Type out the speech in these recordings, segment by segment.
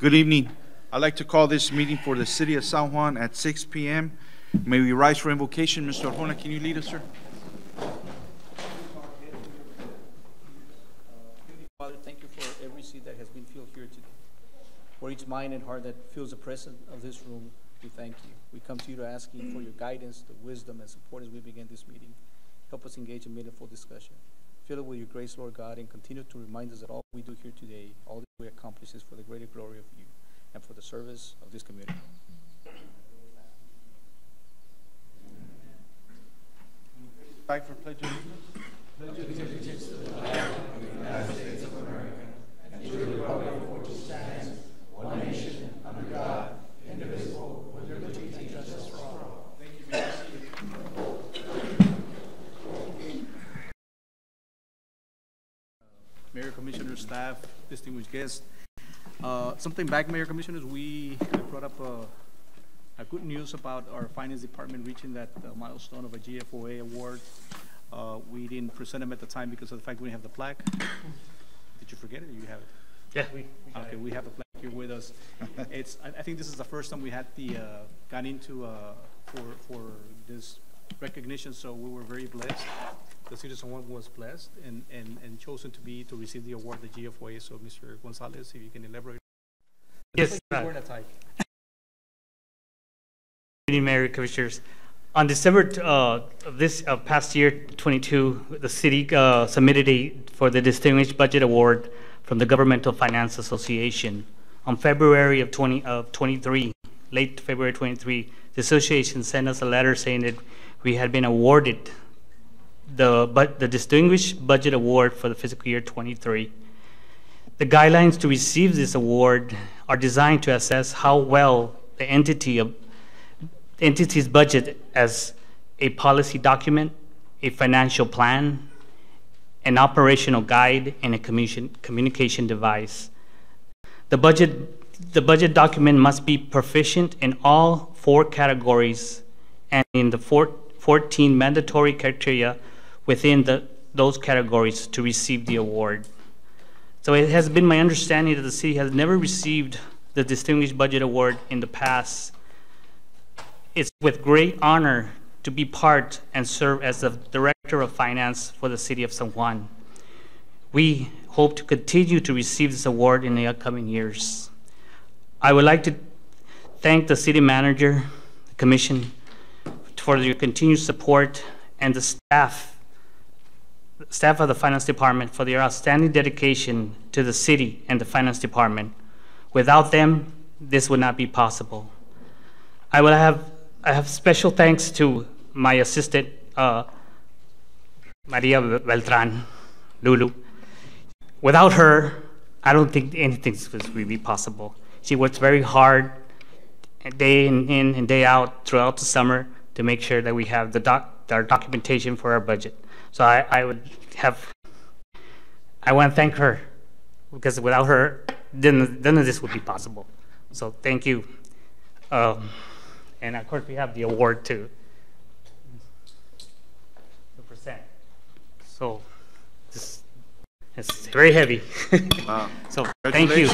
Good evening. I'd like to call this meeting for the City of San Juan at 6 p.m. May we rise for invocation. Mr. Arjona, can you lead us, sir? Father, thank you for every seed that has been filled here today. For each mind and heart that feels the presence of this room, we thank you. We come to you to ask you for your guidance, the wisdom, and support as we begin this meeting. Help us engage in meaningful discussion. Fill it with your grace, Lord God, and continue to remind us that all we do here today, all that we accomplish is for the greater glory of you and for the service of this community. Back for pledge of allegiance. Pledge allegiance to the flag of the United States of America and to the republic for which it stands, one nation, under God, indivisible, with liberty and justice for all. Thank you, Mayor. Mayor, Commissioner, staff, distinguished guests. Something back, Mayor, Commissioners, we brought up a good news about our finance department reaching that milestone of a GFOA award. We didn't present them at the time because of the fact we didn't have the plaque. Did you forget it or you have it? Yeah. Okay, we have the plaque here with us. I think this is the first time we had got into for this recognition, so we were very blessed. The City of San Juan was blessed and chosen to receive the award, the GFOA. So, Mr. Gonzalez, if you can elaborate. Yes. Mayor, Commissioners. On December of this past year, 22, the city submitted for the Distinguished Budget Award from the Governmental Finance Association. On February of 23, late February 23, the association sent us a letter saying that we had been awarded the Distinguished Budget Award for the fiscal year 23. The guidelines to receive this award are designed to assess how well the entity's budget as a policy document, a financial plan, an operational guide, and a communication device. The budget document must be proficient in all 4 categories and in the 14 mandatory criteria within those categories to receive the award. So it has been my understanding that the city has never received the Distinguished Budget Award in the past. It's with great honor to be part and serve as the Director of Finance for the City of San Juan. We hope to continue to receive this award in the upcoming years. I would like to thank the City Manager, the Commission, for your continued support, and the staff of the Finance Department for their outstanding dedication to the City and the Finance Department. Without them, this would not be possible. I have special thanks to my assistant, Maria Beltran, Lulu. Without her, I don't think anything would be possible. She works very hard, day in and day out throughout the summer to make sure that we have our documentation for our budget. So I want to thank her, because without her, none of this would be possible. So thank you. And of course, we have the award to present. So this is very heavy. Wow. So thank you.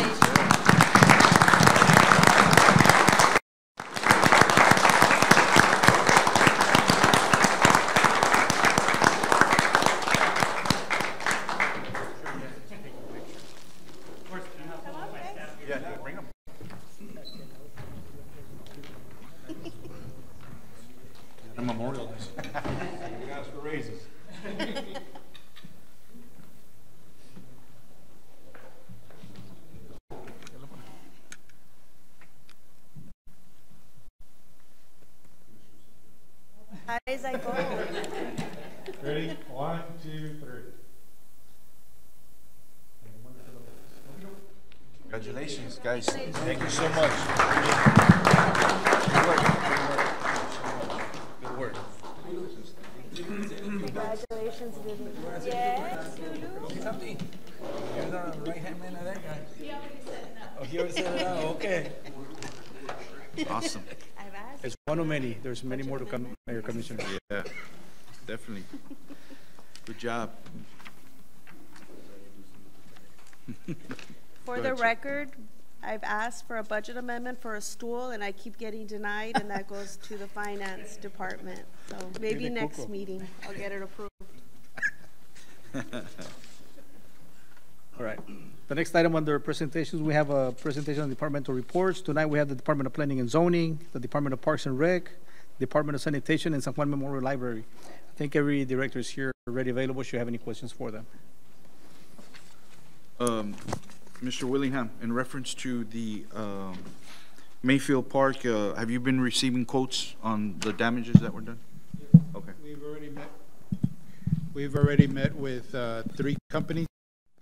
Memorialize. We ask for raises. As I go. Ready? 1, 2, 3. Congratulations, guys. Thank you so much. Good work. Congratulations, Lulu. Yes, Lulu. Something. You're the right-hand man of that guy. He already said it now. Oh, he already said it now? Okay. Awesome. I've asked. It's one of many. There's many more to come, Mayor, Commissioner. Yeah, definitely. Good job. For the record, I've asked for a budget amendment for a stool, and I keep getting denied, and that goes to the finance department. So maybe next meeting, I'll get it approved. All right. The next item under presentations, we have a presentation on departmental reports. Tonight, we have the Department of Planning and Zoning, the Department of Parks and Rec, Department of Sanitation, and San Juan Memorial Library. I think every director is here, ready, available. Should you have any questions for them? Mr. Willingham, in reference to the Mayfield Park, have you been receiving quotes on the damages that were done? Okay. We've already met with 3 companies.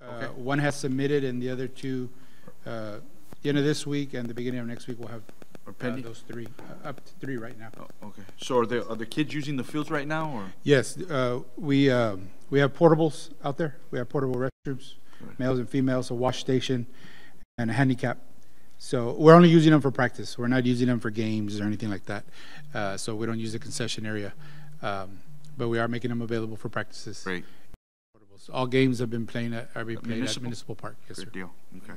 Okay. One has submitted, and the other 2, the end of this week and the beginning of next week, we'll have pending? those 3, up to 3 right now. Oh, okay. So are the kids using the fields right now, or? Yes, we have portables out there. We have portable restrooms, males and females, a wash station, and a handicap. So we're only using them for practice. We're not using them for games or anything like that. So we don't use the concession area, but we are making them available for practices. Great. All games have been played at Municipal Park. Yes, sir. Good deal. Okay.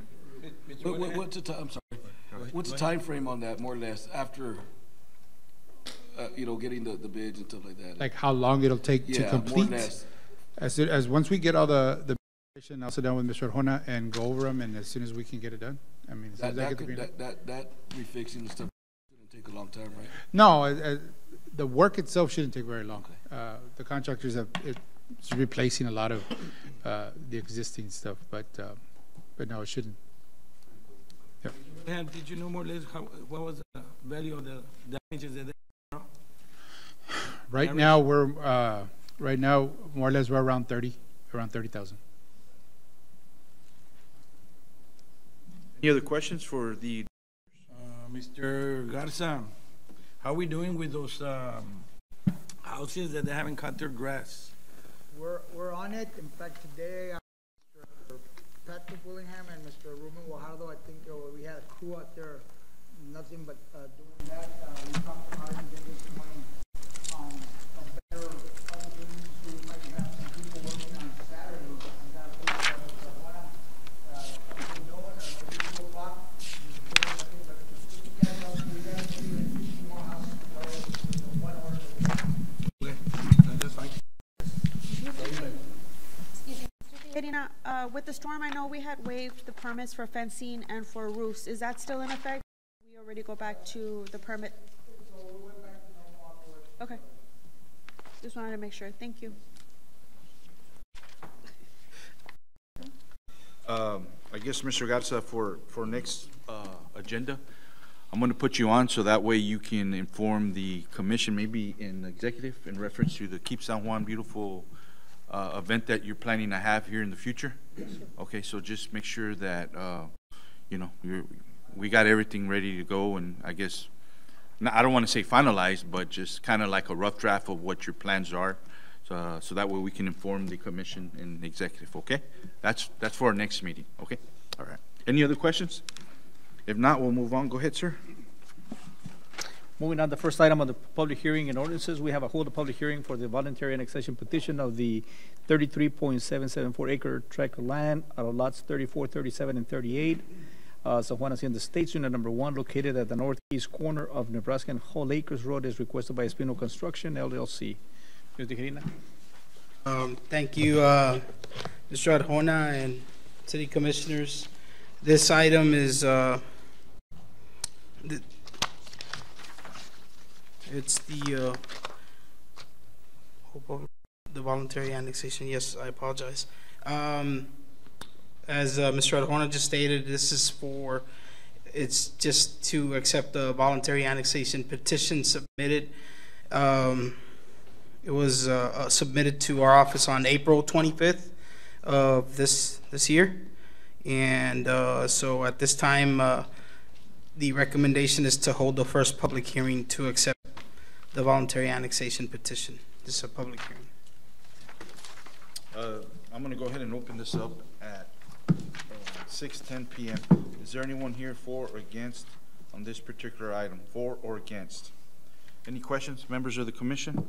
What's the time? I'm sorry. What's the time frame on that, more or less, after getting the bids and stuff like that? Like how long it'll take to complete? More or less. As once we get all the I'll sit down with Mr. Arjona and go over them, and as soon as we can get it done. I mean, that refixing and stuff shouldn't take a long time, right? No, the work itself shouldn't take very long. Okay. The contractors it's replacing a lot of the existing stuff, but no, it shouldn't. Yeah. And did you know more or less what was the value of the damages that they were? Right now we're more or less we're around 30,000. Any other questions for the? Mr. Garza, how are we doing with those houses that they haven't cut their grass? We're on it. In fact, today, Mr. Patrick Willingham and Mr. Ruben Guajardo, I think we had a crew out there, nothing but doing that. We talked about it again this morning on a better opportunity. We might have some people working on Saturday, and that'll be noon, 2 o'clock. But just to catch up, we got to see 50 more houses to go in 1 hour. Okay, that's fine. With the storm, I know we had waived the permits for fencing and for roofs. Is that still in effect? We already go back to the permit? Okay. Just wanted to make sure. Thank you. I guess, Mr. Garza, for next agenda, I'm going to put you on so that way you can inform the commission, maybe in executive, in reference to the Keep San Juan Beautiful event that you're planning to have here in the future. Okay, so just make sure that we got everything ready to go, and I guess I don't want to say finalized, but just kind of like a rough draft of what your plans are, so that way we can inform the commission and executive. Okay, that's for our next meeting. Okay, all right. Any other questions? If not, we'll move on. Go ahead, sir. Moving on, the first item on the public hearing and ordinances, we have a hold a public hearing for the voluntary annexation petition of the 33.774 acre tract of land out of lots 34, 37, and 38. San Juan Hacienda Estates, Unit Number 1, located at the northeast corner of Nebraska and Whole Acres Road, is requested by Espino Construction, LLC. Ms. Tijerina. Thank you, Mr. Arjona and City Commissioners. This item is it's the voluntary annexation. Yes, I apologize. As Mr. Arjona just stated, it's just to accept the voluntary annexation petition submitted. It was submitted to our office on April 25th of this year, and so at this time, the recommendation is to hold the first public hearing to accept the voluntary annexation petition. This is a public hearing. I'm going to go ahead and open this up at 6:10 p.m. Is there anyone here for or against on this particular item? For or against? Any questions, members of the commission?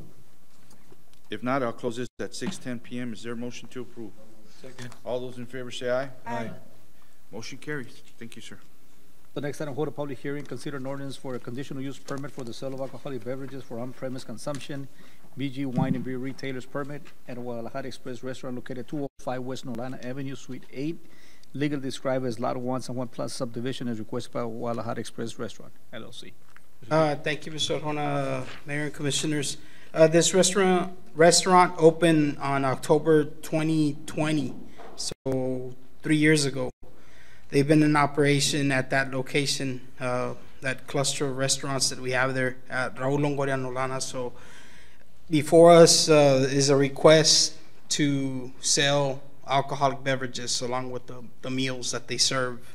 If not, I'll close this at 6:10 p.m. Is there a motion to approve? Second. All those in favor say aye. Aye. Motion carries. Thank you, sir. The next item, hold a public hearing, consider an ordinance for a conditional use permit for the sale of alcoholic beverages for on-premise consumption, BG Wine and Beer Retailers Permit at Guadalajara Express Restaurant located at 205 West Nolana Avenue, Suite 8, legally described as Lot 1 San Juan Plaza subdivision as requested by Guadalajara Express Restaurant, LLC. Thank you, Mr. Arjona, Mayor and Commissioners. This restaurant opened on October 2020, so 3 years ago. They've been in operation at that location, that cluster of restaurants that we have there at Raul Longoria Nolana. So before us is a request to sell alcoholic beverages along with the meals that they serve.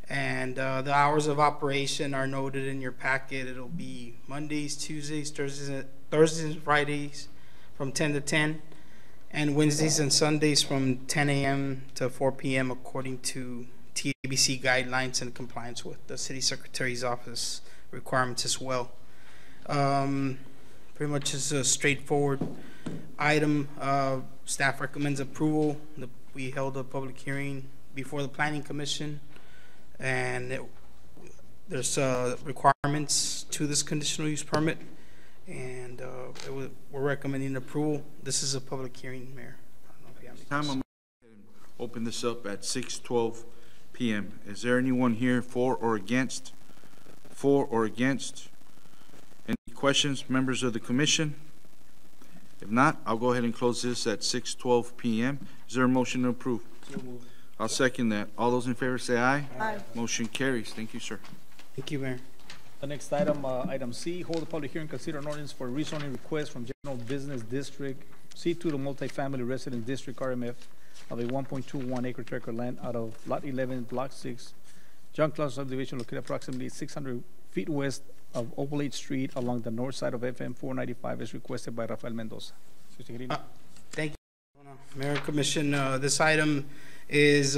And the hours of operation are noted in your packet. It'll be Mondays, Tuesdays, Thursdays and Fridays from 10 to 10, and Wednesdays and Sundays from 10 a.m. to 4 p.m. according to TABC guidelines and compliance with the City Secretary's Office requirements as well. Pretty much is a straightforward item. Staff recommends approval. We held a public hearing before the Planning Commission, and there's requirements to this conditional use permit, and we're recommending approval. This is a public hearing, Mayor. I don't know if you have any questions. I'm going to open this up at 6:12 p.m. Is there anyone here for or against? For or against? Any questions, members of the commission? If not, I'll go ahead and close this at 6:12 p.m. Is there a motion to approve? I'll second that. All those in favor say aye. Aye. Motion carries. Thank you, sir. Thank you, Mayor. The next item, item C, hold a public hearing, consider an ordinance for a rezoning request from General Business District C2 to Multifamily Residence District RMF of a 1.21 acre tract of land out of Lot 11, Block 6, John Claus subdivision located approximately 600 feet west of Oblate Street along the north side of FM 495 as requested by Rafael Mendoza. Thank you, Mayor and Commission. This item is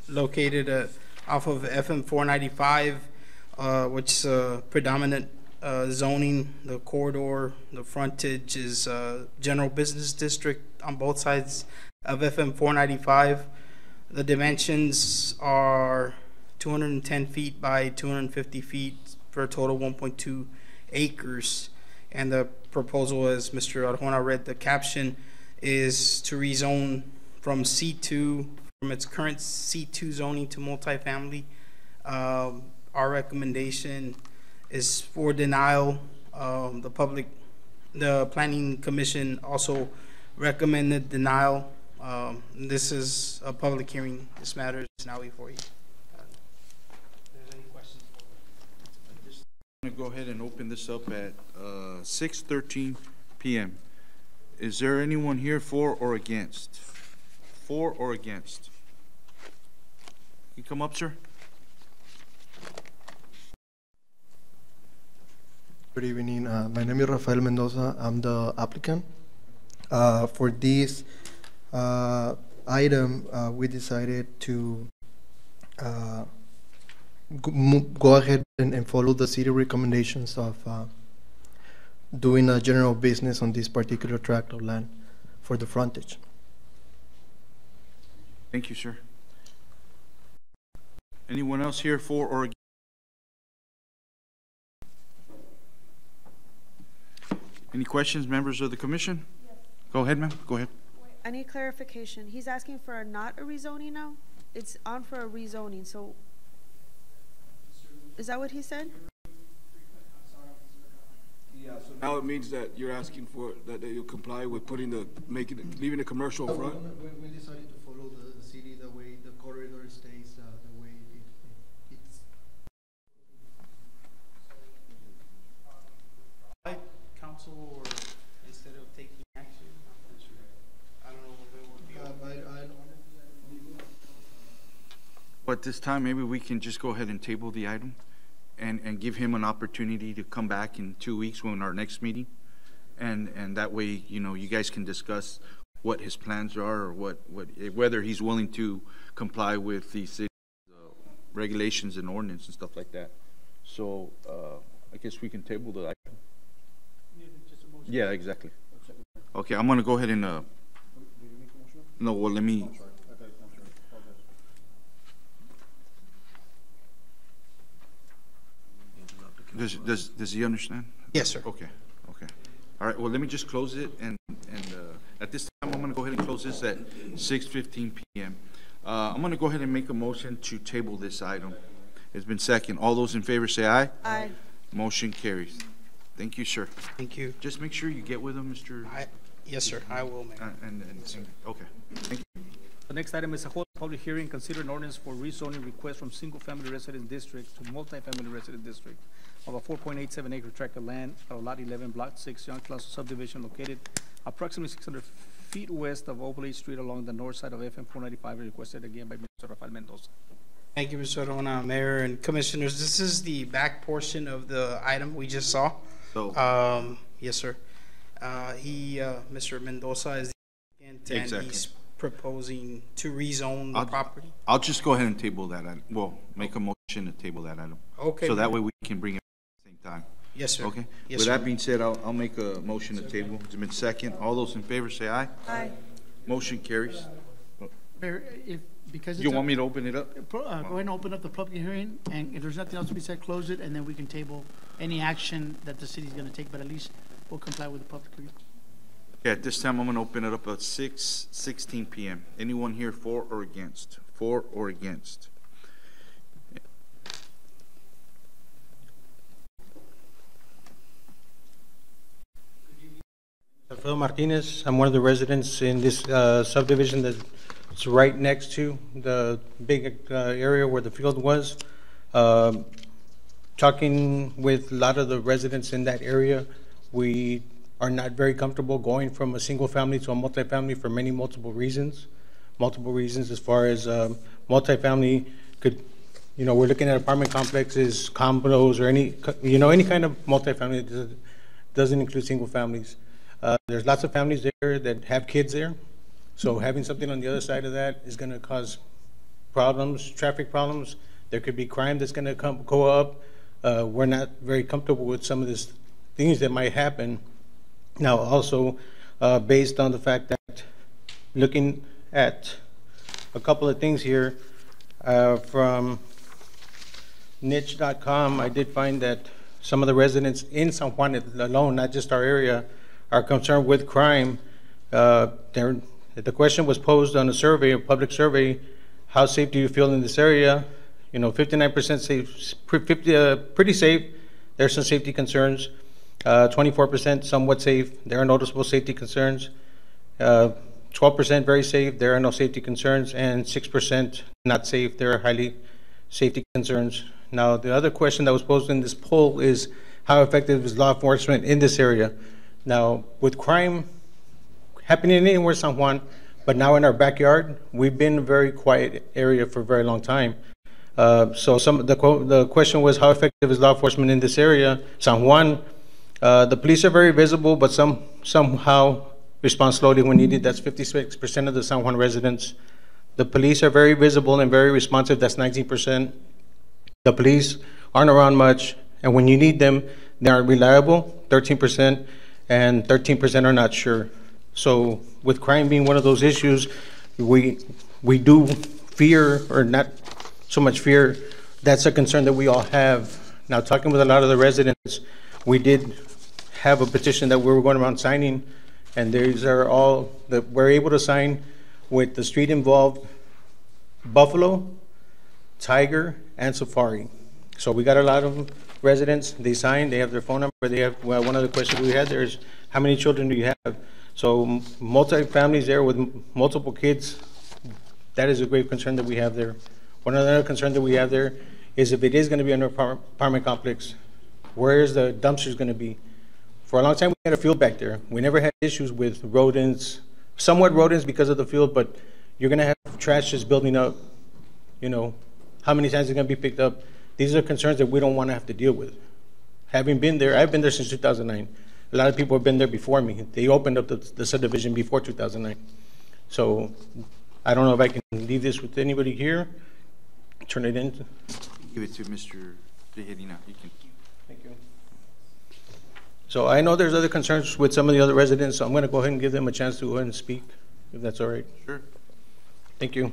located off of FM 495, which is predominant zoning. The corridor, the frontage is General Business District on both sides of FM 495. The dimensions are 210 feet by 250 feet for a total 1.2 acres. And the proposal, as Mr. Arjona read the caption, is to rezone from C2, from its current C2 zoning to multifamily. Our recommendation is for denial. The Planning Commission also recommended denial. This is a public hearing. This matter is now before you. If there's any questions? I'm going to go ahead and open this up at 6:13 p.m. Is there anyone here for or against? For or against? You come up, sir. Good evening. My name is Rafael Mendoza. I'm the applicant. For this item, we decided to go ahead and follow the city recommendations of doing a general business on this particular tract of land for the frontage. Thank you, sir. Anyone else here for or against? Any questions, members of the commission? Yes. Go ahead, ma'am. Go ahead. I need clarification. He's asking for not a rezoning now? It's on for a rezoning, so is that what he said? Yeah, so now it means that you're asking for, that you'll comply with leaving the commercial front? We decided to follow the city, the way the corridor stays, the way it's. Council, or instead of taking action, I don't know if it would be. But this time, maybe we can just go ahead and table the item and give him an opportunity to come back in 2 weeks when our next meeting. And that way, you know, you guys can discuss what his plans are, or whether he's willing to comply with the city regulations and ordinance and stuff like that. So I guess we can table the item. Yeah, exactly. Okay, I'm gonna go ahead and no, well, let me. Does he understand? Yes, sir. Okay. All right, well, let me just close it, and at this time, I'm gonna go ahead and close this at 6:15 PM. I'm gonna go ahead and make a motion to table this item. It's been second. All those in favor say aye. Aye. Motion carries. Thank you, sir. Thank you. Just make sure you get with him, Mr. Yes, sir, I will, Mayor. Okay, thank you. The next item is a hold a public hearing, consider an ordinance for rezoning request from single-family residence district to multi-family residence district of a 4.87 acre tract of land of Lot 11, Block 6, Young Class subdivision located approximately 600 feet west of Oblate Street along the north side of FM 495, requested again by Mr. Rafael Mendoza. Thank you, Mr. Arona, Mayor and Commissioners. This is the back portion of the item we just saw. So, yes, sir. Mr. Mendoza is the applicant, and Exactly. he's proposing to rezone the property. I'll just go ahead and table that item. Well, make a motion to table that item. Okay. So that way we can bring it at the same time. Yes, sir. Okay? Yes, With sir. that being said, I'll make a motion to table. It's been second. All those in favor say aye. Aye. Motion carries. Mayor, because it's You want me to open it up? go ahead and open up the public hearing, and if there's nothing else to be said, close it, and then we can table any action that the city's gonna take, but at least we'll comply with the public hearing. Okay, at this time, I'm gonna open it up at 6:16 PM. Anyone here for or against? For or against? Alfredo Martinez, I'm one of the residents in this subdivision that's right next to the big area where the field was. Talking with a lot of the residents in that area, we are not very comfortable going from a single family to a multifamily for multiple reasons. Multiple reasons as far as multifamily could, we're looking at apartment complexes, condos, or any kind of multifamily that doesn't include single families. There's lots of families there that have kids there, so having something on the other side of that is going to cause problems, traffic problems. There could be crime that's going to go up. We're not very comfortable with some of these things that might happen. Now, also, based on the fact that looking at a couple of things here from niche.com, I did find that some of the residents in San Juan alone, not just our area, are concerned with crime. The question was posed on a survey, a public survey, how safe do you feel in this area? 59% safe, pretty safe. There's some safety concerns. 24% somewhat safe. There are noticeable safety concerns. 12% very safe. There are no safety concerns. And 6% not safe. There are highly safety concerns. Now, the other question that was posed in this poll is how effective is law enforcement in this area? Now, with crime happening anywhere in San Juan, but now in our backyard, we've been a very quiet area for a very long time. So the question was, how effective is law enforcement in this area? San Juan, the police are very visible, but somehow respond slowly when needed. That's 56% of the San Juan residents. The police are very visible and very responsive. That's 19%. The police aren't around much, and when you need them, they aren't reliable, 13%, and 13% are not sure. So with crime being one of those issues, we do fear, or not so much fear, that's a concern that we all have. Now, talking with a lot of the residents, we did have a petition that we were going around signing, and these are all that we're able to sign with the street involved: Buffalo, Tiger, and Safari. So we got a lot of residents, they signed, they have their phone number, they have, well, one of the questions we had there is, how many children do you have? So multi-families there with multiple kids, that is a great concern that we have there. One other concern that we have there is, if it is going to be an apartment complex, where is the dumpsters going to be? For a long time, we had a field back there. We never had issues with rodents, somewhat rodents because of the field, but you're going to have trash just building up. How many times is it going to be picked up? These are concerns that we don't want to have to deal with. Having been there, I've been there since 2009. A lot of people have been there before me. They opened up the subdivision before 2009. So I don't know if I can leave this with anybody here. Turn it in. Give it to Mr. Tejerina. You can. Thank you. So I know there's other concerns with some of the other residents, so I'm going to go ahead and give them a chance to go ahead and speak, if that's all right. Sure. Thank you.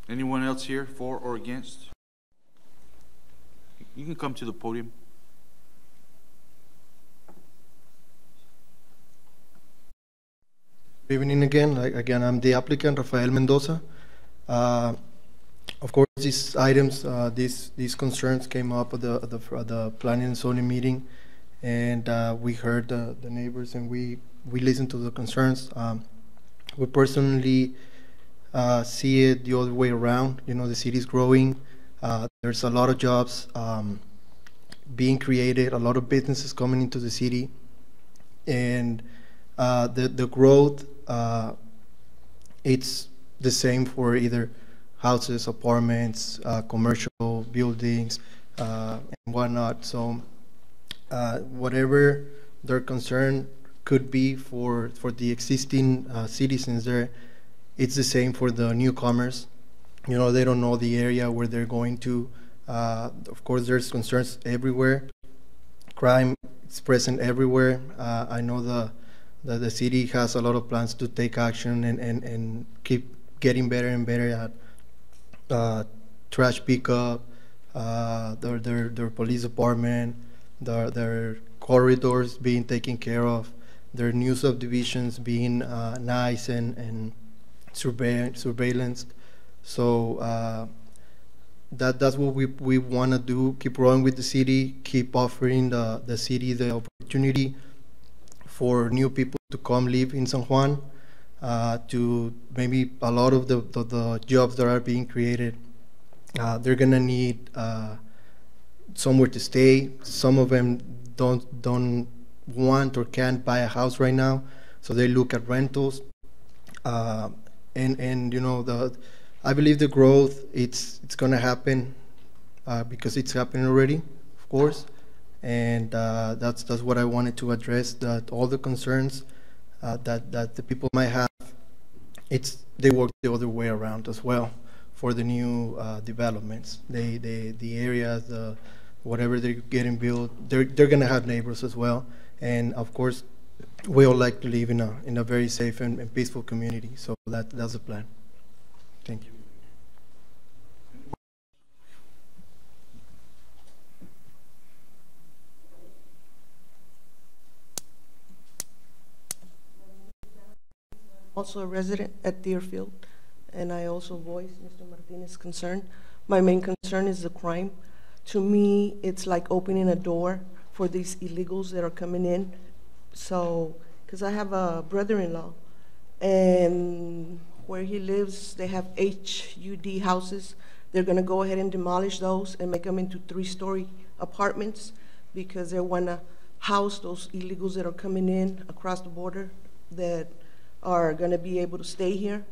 Anyone else here for or against? You can come to the podium. Good evening again. Again, I'm the applicant, Rafael Mendoza. Of course, these items, these concerns came up at the planning and zoning meeting, and we heard the neighbors, and we listened to the concerns. We personally see it the other way around. You know, the city is growing. There's a lot of jobs being created, a lot of businesses coming into the city, and the growth, it's the same for either houses, apartments, commercial buildings, and whatnot. So whatever their concern could be for the existing citizens there, it's the same for the newcomers. You know, they don't know the area where they're going to. Of course, there's concerns everywhere. Crime is present everywhere. I know the city has a lot of plans to take action and keep getting better and better at trash pickup, their police department, their corridors being taken care of, their new subdivisions being nice and surveillanced. So that's what we want to do, keep growing with the city, keep offering the city the opportunity for new people to come live in San Juan, to maybe a lot of the jobs that are being created. They're gonna need somewhere to stay. Some of them don't want or can't buy a house right now, so they look at rentals. And you know, I believe the growth it's gonna happen because it's happening already, of course. And that's what I wanted to address. That all the concerns that the people might have, they work the other way around as well for the new developments. The areas, whatever they're getting built, they're gonna have neighbors as well. And of course, we all like to live in a very safe and peaceful community. So that's the plan. Thank you. Also a resident at Deerfield, and I also voice Mr. Martinez's concern. My main concern is the crime. To me, it's like opening a door for these illegals that are coming in. So, because I have a brother-in-law, and where he lives, they have HUD houses. They're gonna go ahead and demolish those and make them into 3-story apartments because they wanna house those illegals that are coming in across the border that are gonna be able to stay here.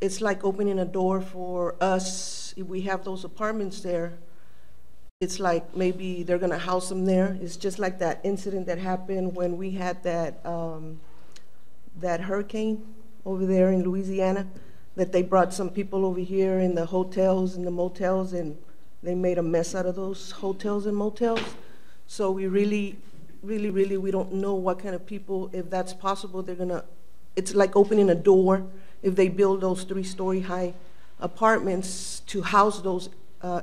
It's like opening a door for us. If we have those apartments there, it's like maybe they're gonna house them there. It's just like that incident that happened when we had that hurricane over there in Louisiana, that they brought some people over here in the hotels and the motels, and they made a mess out of those hotels and motels. So we really, we don't know what kind of people, if that's possible, it's like opening a door if they build those 3-story high apartments to house those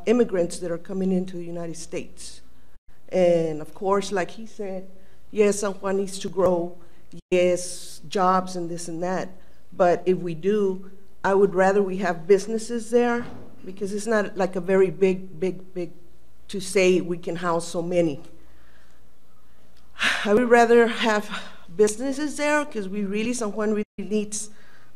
immigrants that are coming into the United States. And of course, like he said, yes, San Juan needs to grow, yes, jobs and this and that, but if we do, I would rather we have businesses there, because it's not like a very big to say we can house so many. I would rather have businesses there, because we really, San Juan really needs,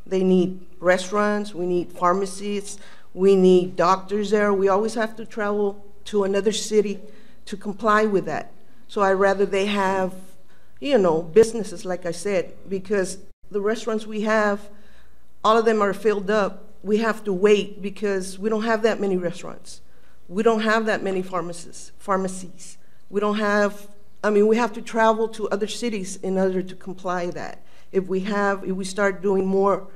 they need restaurants, we need pharmacies, we need doctors there. We always have to travel to another city to comply with that. So I'd rather they have, you know, businesses, like I said, because the restaurants we have, all of them are filled up. We have to wait because we don't have that many restaurants. We don't have that many pharmacies. We don't have, I mean, we have to travel to other cities in order to comply that. If we start doing more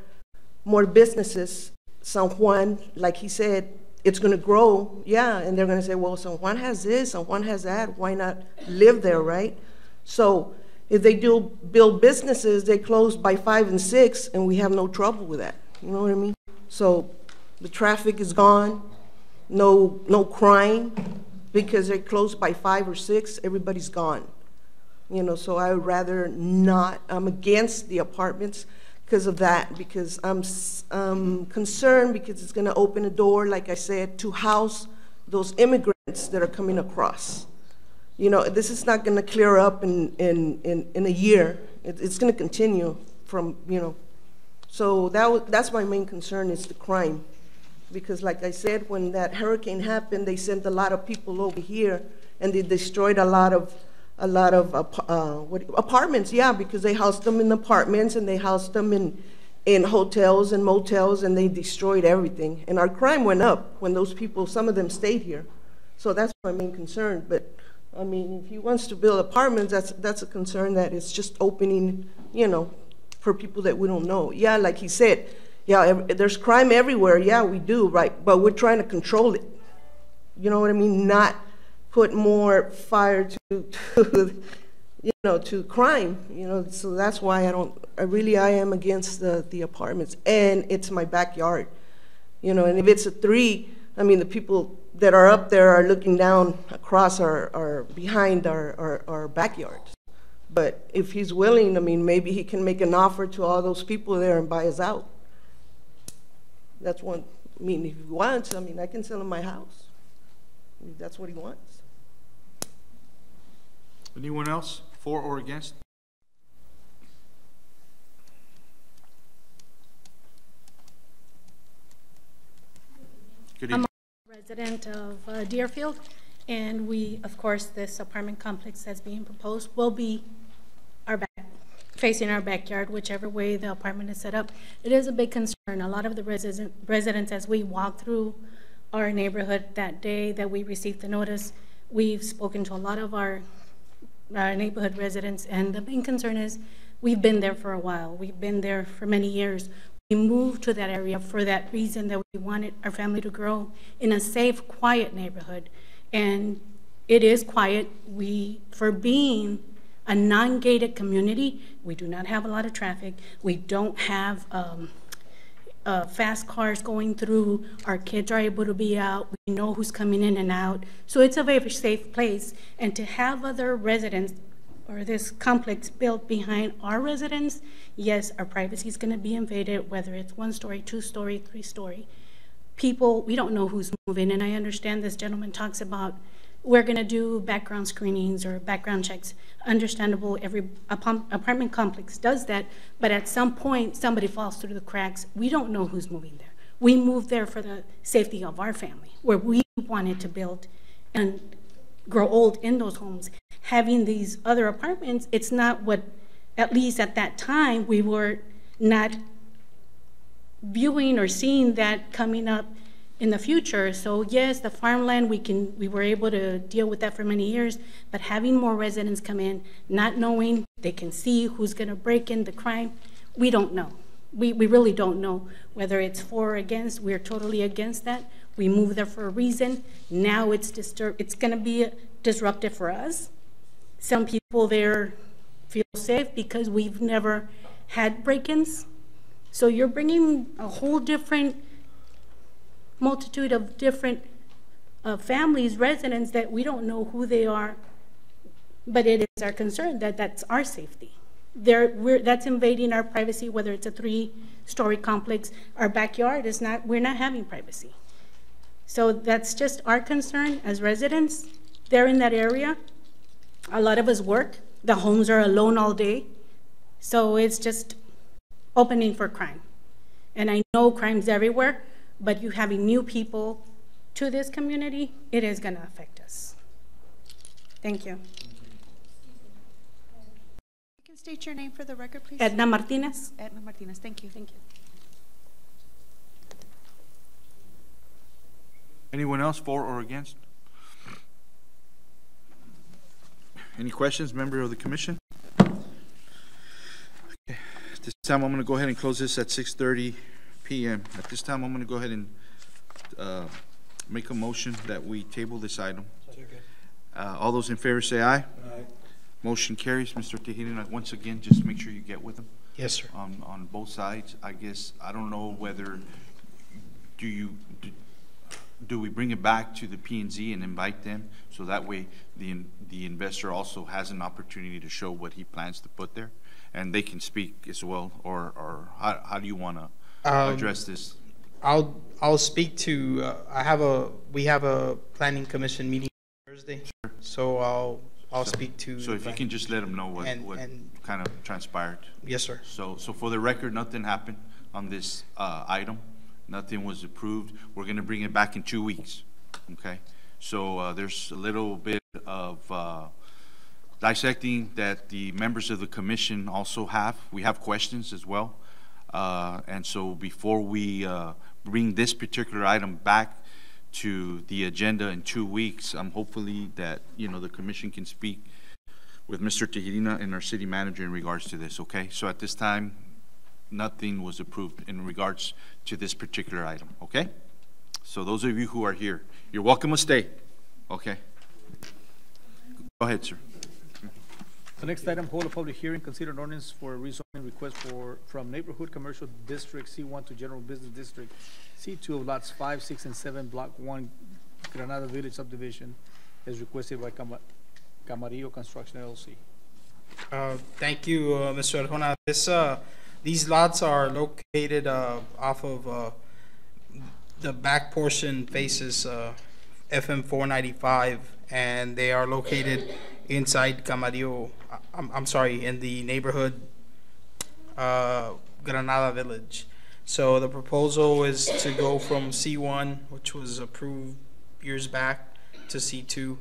businesses, San Juan, like he said, it's gonna grow, yeah, and they're gonna say, well, San Juan has this, San Juan has that, why not live there, right? So if they do build businesses, they close by 5 and 6, and we have no trouble with that, you know what I mean? So the traffic is gone, no crime, because they're closed by 5 or 6, everybody's gone. You know, so I would rather not, I'm against the apartments because of that, because I'm concerned because it's gonna open a door, like I said, to house those immigrants that are coming across. You know, this is not gonna clear up in a year. It's gonna continue from, you know. So that's my main concern, is the crime. Because like I said, when that hurricane happened, they sent a lot of people over here and they destroyed a lot of apartments, yeah, because they housed them in apartments and they housed them in hotels and motels, and they destroyed everything. And our crime went up when those people, some of them stayed here. So that's my main concern. But I mean, if he wants to build apartments, that's a concern, that it's just opening, you know, for people that we don't know. Yeah, like he said, yeah, there's crime everywhere. Yeah, we do, right? But we're trying to control it. You know what I mean? Not put more fire to you know, to crime. You know, so that's why I am against the apartments. And it's my backyard. You know, and if it's a 3, I mean, the people that are up there are looking down across our behind our backyards. But if he's willing, I mean, maybe he can make an offer to all those people there and buy us out. That's one. I mean, if he wants, I mean, I can sell him my house. If that's what he wants. Anyone else, for or against? Good evening. I'm a resident of Deerfield, and we, of course, this apartment complex that's being proposed will be facing our backyard, whichever way the apartment is set up. It is a big concern. A lot of the residents, as we walk through our neighborhood that day that we received the notice, we've spoken to a lot of our neighborhood residents, and the main concern is we've been there for a while. We've been there for many years. We moved to that area for that reason, that we wanted our family to grow in a safe, quiet neighborhood. And it is quiet. For being a non-gated community, we do not have a lot of traffic. We don't have fast cars going through. Our kids are able to be out. We know who's coming in and out. So it's a very safe place. And to have other residents or this complex built behind our residence, yes, our privacy is going to be invaded, whether it's 1-story, 2-story, 3-story. People, we don't know who's moving, and I understand this gentleman talks about we're going to do background screenings or background checks. Understandable, every apartment complex does that, but at some point, somebody falls through the cracks. We don't know who's moving there. We moved there for the safety of our family, where we wanted to build and grow old in those homes. Having these other apartments, it's not what, at least at that time, we were not viewing or seeing that coming up in the future. So yes, the farmland, we were able to deal with that for many years, but having more residents come in, not knowing, they can see who's gonna break in the crime, we don't know. We really don't know whether it's for or against. We're totally against that. We moved there for a reason. Now it's gonna be disruptive for us. Some people there feel safe because we've never had break-ins. So you're bringing a whole different multitude of different families, residents that we don't know who they are, but it is our concern that that's our safety. That's invading our privacy, whether it's a 3-story complex. Our backyard is not, we're not having privacy. So that's just our concern as residents. They're in that area. A lot of us work. The homes are alone all day. So it's just opening for crime. And I know crime's everywhere, but you having new people to this community, it is going to affect us. Thank you. You can state your name for the record, please. Edna Martinez. Edna Martinez, thank you. Thank you. Anyone else, for or against? Any questions, member of the commission? Okay. At this time, I'm going to go ahead and close this at 6:30 p.m. At this time, I'm going to go ahead and make a motion that we table this item. All those in favor say aye. Aye. Motion carries. Mr. Tejeda, once again, just make sure you get with them. Yes, sir. On both sides. I guess, I don't know whether, do we bring it back to the P and Z and invite them? So that way, the investor also has an opportunity to show what he plans to put there? And they can speak as well, or how do you want to address this? I'll speak to, we have a planning commission meeting Thursday. Sure. So I'll speak to. So if you can just let them know what kind of transpired. Yes, sir. So for the record, nothing happened on this item. Nothing was approved. We're going to bring it back in 2 weeks, okay? So there's a little bit of dissecting that the members of the commission also have. We have questions as well. And so before we bring this particular item back to the agenda in 2 weeks, hopefully that, the commission can speak with Mr. Tejirina and our city manager in regards to this, okay? So at this time, nothing was approved in regards to this particular item, okay? So those of you who are here, you're welcome to stay, okay? Go ahead, sir. The next item, hold a public hearing, consider an ordinance for a rezoning request from Neighborhood Commercial District C1 to General Business District C2 of lots 5, 6, and 7, Block 1, Granada Village subdivision, as requested by Camarillo Construction LLC. Thank you, Mr. Arjona. These lots are located off of the back portion faces FM 495, and they are located inside Camarillo. I'm sorry, in the neighborhood Granada Village. So the proposal is to go from C1, which was approved years back, to C2.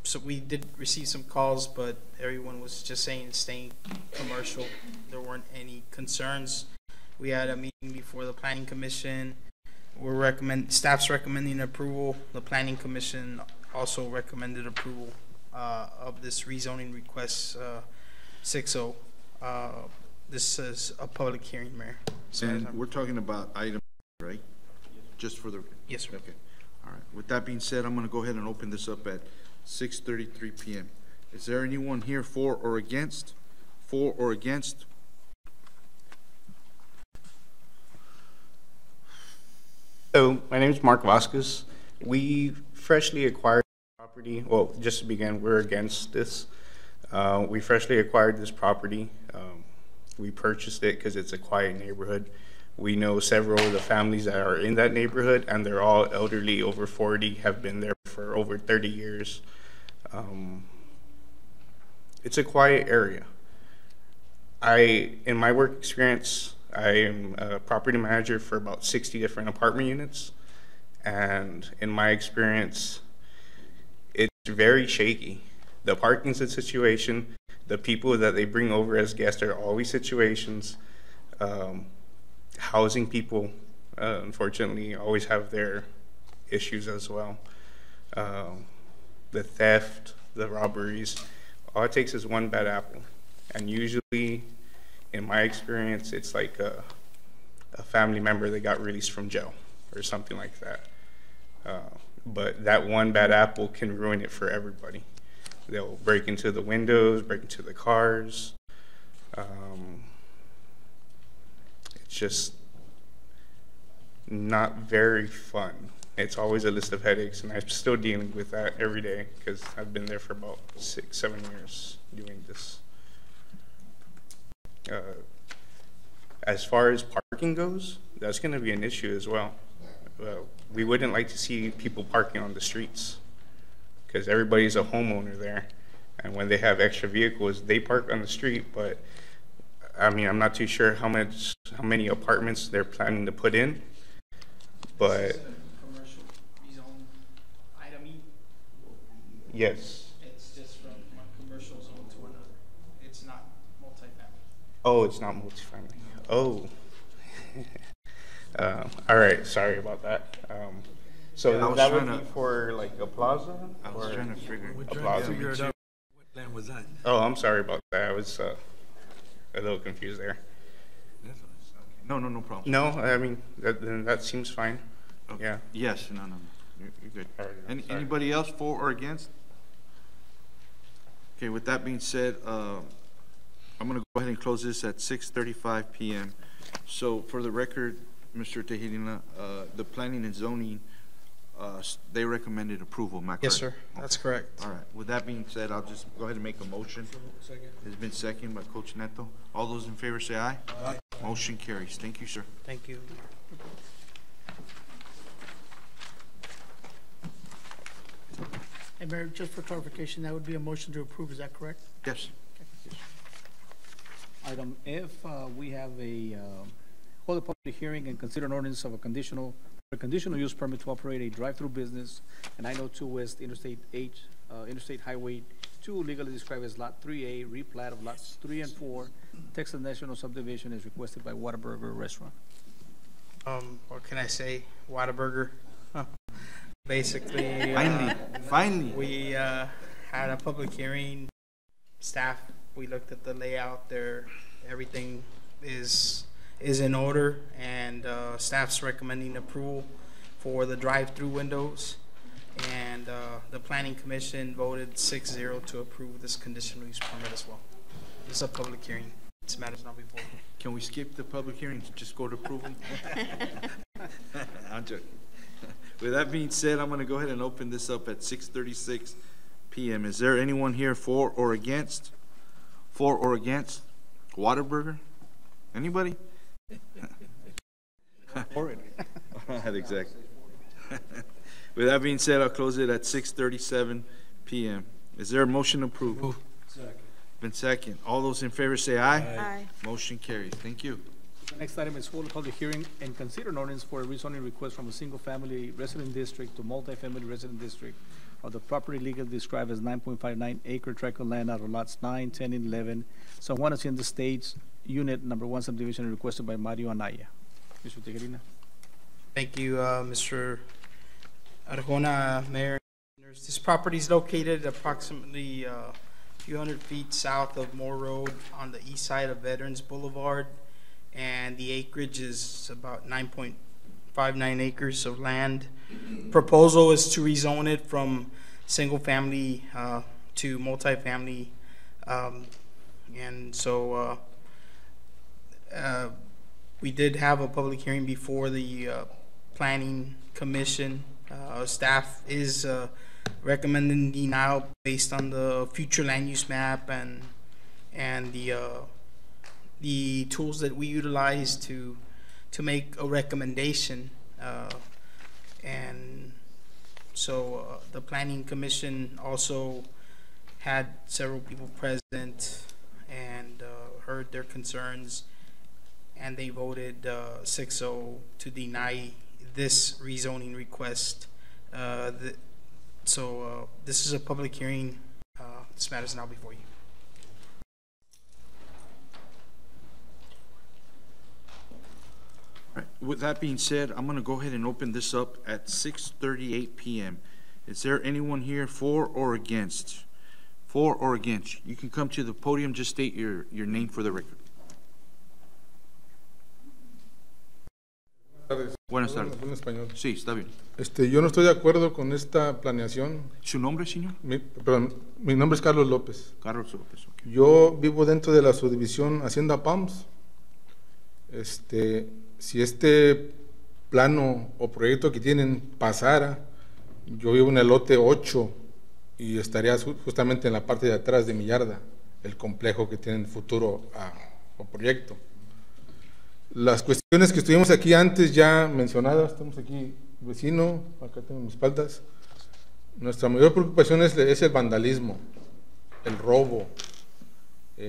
So we did receive some calls, but everyone was just saying staying commercial. There weren't any concerns. We had a meeting before the planning commission. Staff's recommending approval. The planning commission also recommended approval of this rezoning request 6-0. This is a public hearing, Mayor. And we're talking about item, right? Just for the. Yes, sir. Okay. All right. With that being said, I'm going to go ahead and open this up at 6:33 p.m. Is there anyone here for or against? For or against? So my name is Mark Vasquez. We freshly acquired property. Well, just to begin, we're against this. We freshly acquired this property. We purchased it because it's a quiet neighborhood. We know several of the families that are in that neighborhood, and they're all elderly, over 40, have been there for over 30 years. It's a quiet area. In my work experience, I am a property manager for about 60 different apartment units. And in my experience, it's very shaky. The parking's a situation. The people that they bring over as guests are always situations. Housing people, unfortunately, always have their issues as well. The theft, the robberies, all it takes is one bad apple. And usually, in my experience, it's like a family member that got released from jail or something like that. But that one bad apple can ruin it for everybody. They'll break into the windows, break into the cars. It's just not very fun. It's always a list of headaches, and I'm still dealing with that every day because I've been there for about 6-7 years doing this. As far as parking goes, that's going to be an issue as well. We wouldn't like to see people parking on the streets because everybody's a homeowner there, and when they have extra vehicles, they park on the street. But I mean, I'm not too sure how many apartments they're planning to put in, but commercial rezone item E. Yes. It's just from one commercial zone to another. It's not multifamily. Oh, it's not multifamily. Oh. All right, sorry about that. So Yeah, that would be for like a plaza? I was trying to figure it out. What land was that? Oh, I'm sorry about that. I was a little confused there. No problem. No, I mean, that seems fine. Okay. Yeah. Yes, no. You're good. All right, Anybody else for or against? Okay, with that being said, I'm going to go ahead and close this at 6:35 p.m. So for the record, Mr. Tejerina, the planning and zoning, they recommended approval, am I correct? Yes, sir. That's correct. All right. With that being said, I'll just go ahead and make a motion. Second. It's been seconded by Coach Neto. All those in favor say aye. Aye. Motion carries. Thank you, sir. Thank you. And Mayor, just for clarification, that would be a motion to approve, is that correct? Yes. Item F, we have hold a public hearing and consider an ordinance of a conditional use permit to operate a drive-through business at 902 West Interstate Interstate Highway 2, legally described as Lot 3A, replat of lots 3 and 4, Texas National Subdivision, is requested by Whataburger Restaurant. What can I say? Whataburger. Basically, finally, we had a public hearing. Staff, we looked at the layout there. Everything is in order, and staff's recommending approval for the drive-through windows. And the Planning Commission voted 6-0 to approve this conditional use permit as well. This is a public hearing. This matters not before. Can we skip the public hearings? Just go to approval? I'm joking. With that being said, I'm going to go ahead and open this up at 6:36 p.m. Is there anyone here for or against? For or against Whataburger? Anybody? For it. Exactly. With that being said, I'll close it at 6:37 p.m. Is there a motion approved? Second. Been second. All those in favor say aye. Aye. Motion carries. Thank you. The next item is hold a public hearing and consider an ordinance for a rezoning request from a single-family resident district to multi-family resident district of the property legally described as 9.59 acre tract of land out of lots 9, 10, and 11, San Juan Hacienda Estates, Unit Number 1 subdivision, requested by Mario Anaya. Mr. Tejerina. Thank you, Mr. Arjona, Mayor. This property is located approximately a few hundred feet south of Moore Road on the east side of Veterans Boulevard, and the acreage is about 9.59 acres of land. Proposal is to rezone it from single family to multifamily, and so we did have a public hearing before the Planning Commission. Staff is recommending denial based on the future land use map and the tools that we utilize to make a recommendation, and so the Planning Commission also had several people present and heard their concerns, and they voted 6-0 to deny this rezoning request. So this is a public hearing. This matter is now before you. All right. With that being said, I'm going to go ahead and open this up at 6:38 p.m. Is there anyone here for or against? For or against? You can come to the podium. Just state your name for the record. Buenas tardes. En español. Sí, está bien. Yo no estoy de acuerdo con esta planeación. ¿Su nombre, señor? Mi nombre es Carlos López. Carlos López, ok. Yo vivo dentro de la subdivisión Hacienda Palms. Si este plano o proyecto que tienen pasara, yo vivo en el lote 8 y estaría justamente en la parte de atrás de mi yarda, el complejo que tienen futuro o proyecto. Las cuestiones que estuvimos aquí antes ya mencionadas, estamos aquí vecino, acá tengo mis espaldas. Nuestra mayor preocupación es el vandalismo, el robo.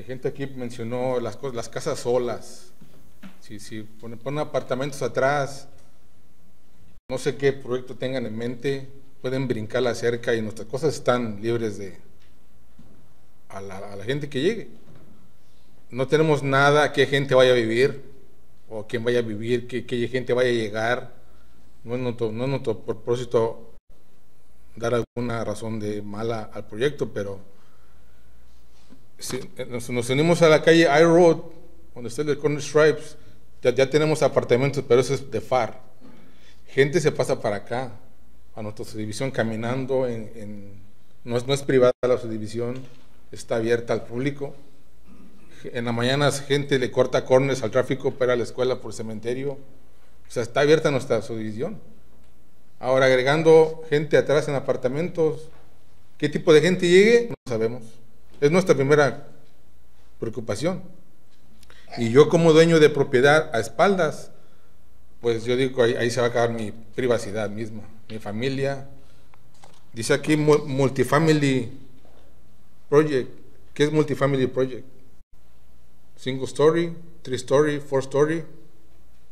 Gente aquí mencionó las casas solas. Si ponen apartamentos atrás, no sé qué proyecto tengan en mente, pueden brincar la cerca y nuestras cosas están libres a la gente que llegue. No tenemos nada que gente vaya a vivir o quién vaya a vivir, que gente vaya a llegar. No es nuestro propósito dar alguna razón de mala al proyecto, pero si nos unimos a la calle I Road, donde está el Corner Stripes, ya tenemos apartamentos, pero eso es de FAR. Gente se pasa para acá, a nuestra subdivisión caminando, no es privada la subdivisión, está abierta al público. En la mañana gente le corta corners al tráfico para la escuela por cementerio. O sea, está abierta nuestra subdivisión. Ahora, agregando gente atrás en apartamentos, ¿qué tipo de gente llegue? No sabemos. Es nuestra primera preocupación. Y yo como dueño de propiedad a espaldas, pues yo digo, ahí se va a acabar mi privacidad misma, mi familia. Dice aquí multifamily project. ¿Qué es multifamily project? Single story, 3 story, 4 story,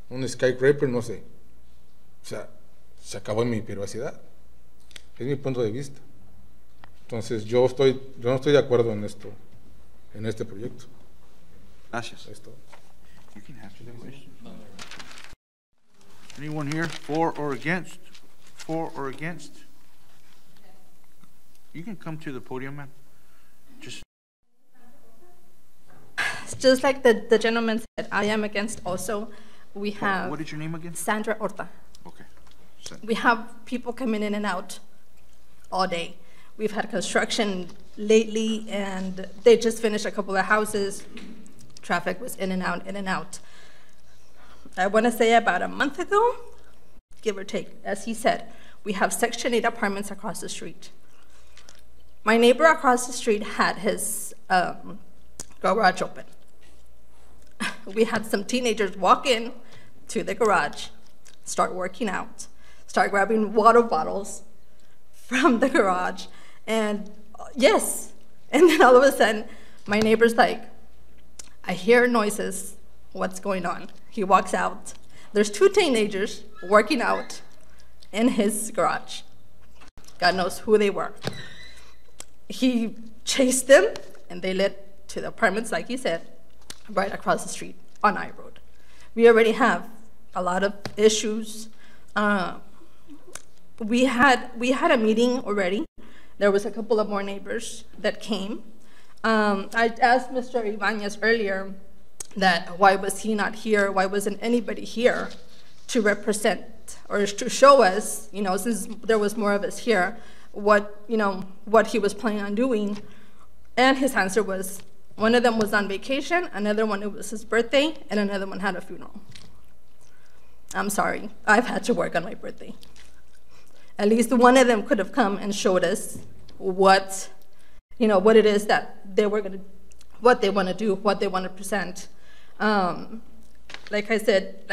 un skyscraper, no sé. O sea, se acabó mi privacidad. Es mi punto de vista. Entonces yo no estoy de acuerdo en esto, en este proyecto. Gracias. Esto. You can ask the question. Anyone here for or against? For or against? You can come to the podium, ma'am. Just like the gentleman said, I am against also. We have... What is your name again? Sandra Horta. Okay. We have people coming in and out all day. We've had construction lately, and they just finished a couple of houses. Traffic was in and out, in and out. I want to say about a month ago, give or take, as he said, we have Section 8 apartments across the street. My neighbor across the street had his garage open. We had some teenagers walk in to the garage, start working out, start grabbing water bottles from the garage, and yes, and then all of a sudden, my neighbor's like, I hear noises, what's going on? He walks out. There's 2 teenagers working out in his garage. God knows who they were. He chased them, and they led to the apartments, like he said, right across the street on I Road. We already have a lot of issues. We had a meeting already. There was a couple of more neighbors that came. I asked Mr. Ibanez earlier that why was he not here? Why wasn't anybody here to represent or to show us, since there was more of us here, what he was planning on doing? And his answer was, one of them was on vacation, another one, it was his birthday, and another one had a funeral. I'm sorry, I've had to work on my birthday. At least one of them could have come and showed us what it is that they were gonna, what they want to do, what they want to present. Like I said,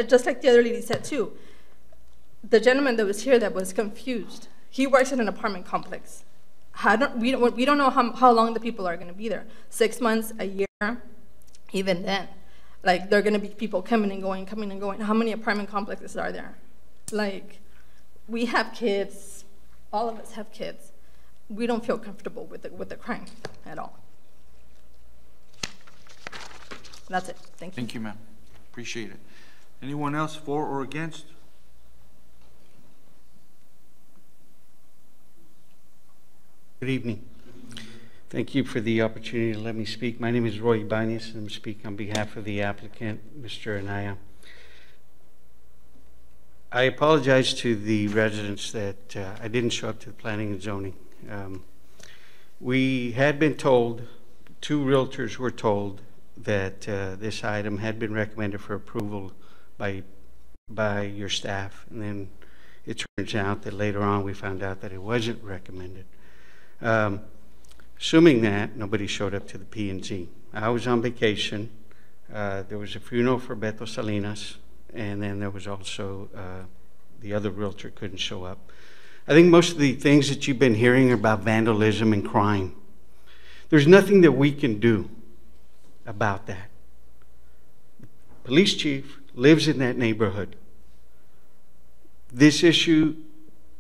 just like the other lady said too, the gentleman that was here that was confused, he works in an apartment complex. We don't know how long the people are going to be there. 6 months, a year, even then. Like, there are going to be people coming and going, coming and going. How many apartment complexes are there? Like, we have kids. All of us have kids. We don't feel comfortable with the crime at all. That's it. Thank you. Thank you, ma'am. Appreciate it. Anyone else for or against? Good evening. Thank you for the opportunity to let me speak. My name is Roy Ibanez, and I'm speaking on behalf of the applicant, Mr. Anaya. I apologize to the residents that I didn't show up to the planning and zoning. We had been told, 2 realtors were told that this item had been recommended for approval by your staff, and then it turns out that later on we found out that it wasn't recommended. Assuming that, nobody showed up to the P&Z. I was on vacation. There was a funeral for Beto Salinas, and then there was also the other realtor couldn't show up. I think most of the things that you've been hearing are about vandalism and crime. There's nothing that we can do about that. The police chief lives in that neighborhood. This issue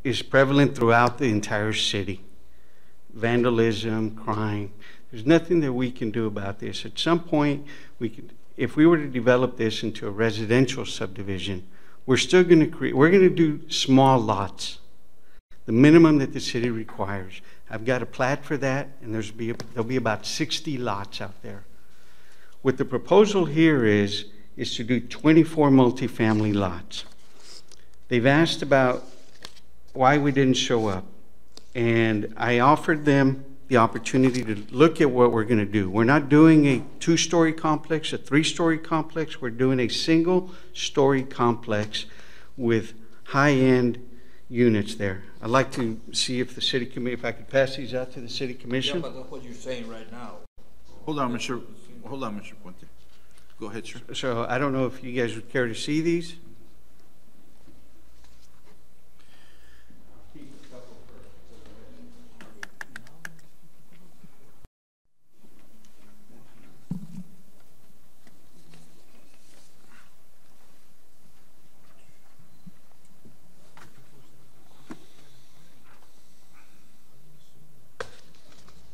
is prevalent throughout the entire city. Vandalism, crime. There's nothing that we can do about this. At some point, if we were to develop this into a residential subdivision, we're still going to create, we're going to do small lots, the minimum that the city requires. I've got a plat for that, and there'll be about 60 lots out there. What the proposal here is to do 24 multifamily lots. They've asked about why we didn't show up. And I offered them the opportunity to look at what we're going to do. We're not doing a 2-story complex, a 3-story complex. We're doing a single-story complex with high-end units there. I'd like to see if the city committee, if I could pass these out to the city commission. Yeah, but that's what you're saying right now. Hold on, Mr. Puente. Go ahead, sir. So I don't know if you guys would care to see these.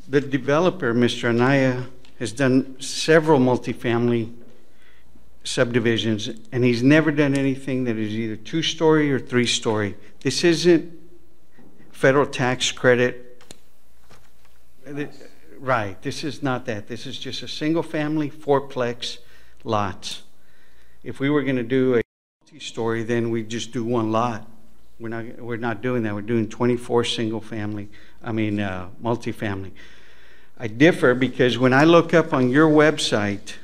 The developer, Mr. Anaya, has done several multifamily subdivisions, and he's never done anything that is either 2-story or 3-story. This isn't federal tax credit. Right, this is not that. This is just a single-family 4-plex lots. If we were going to do a multi-story, then we'd just do one lot. We're not doing that. We're doing 24 multifamily. I differ because when I look up on your website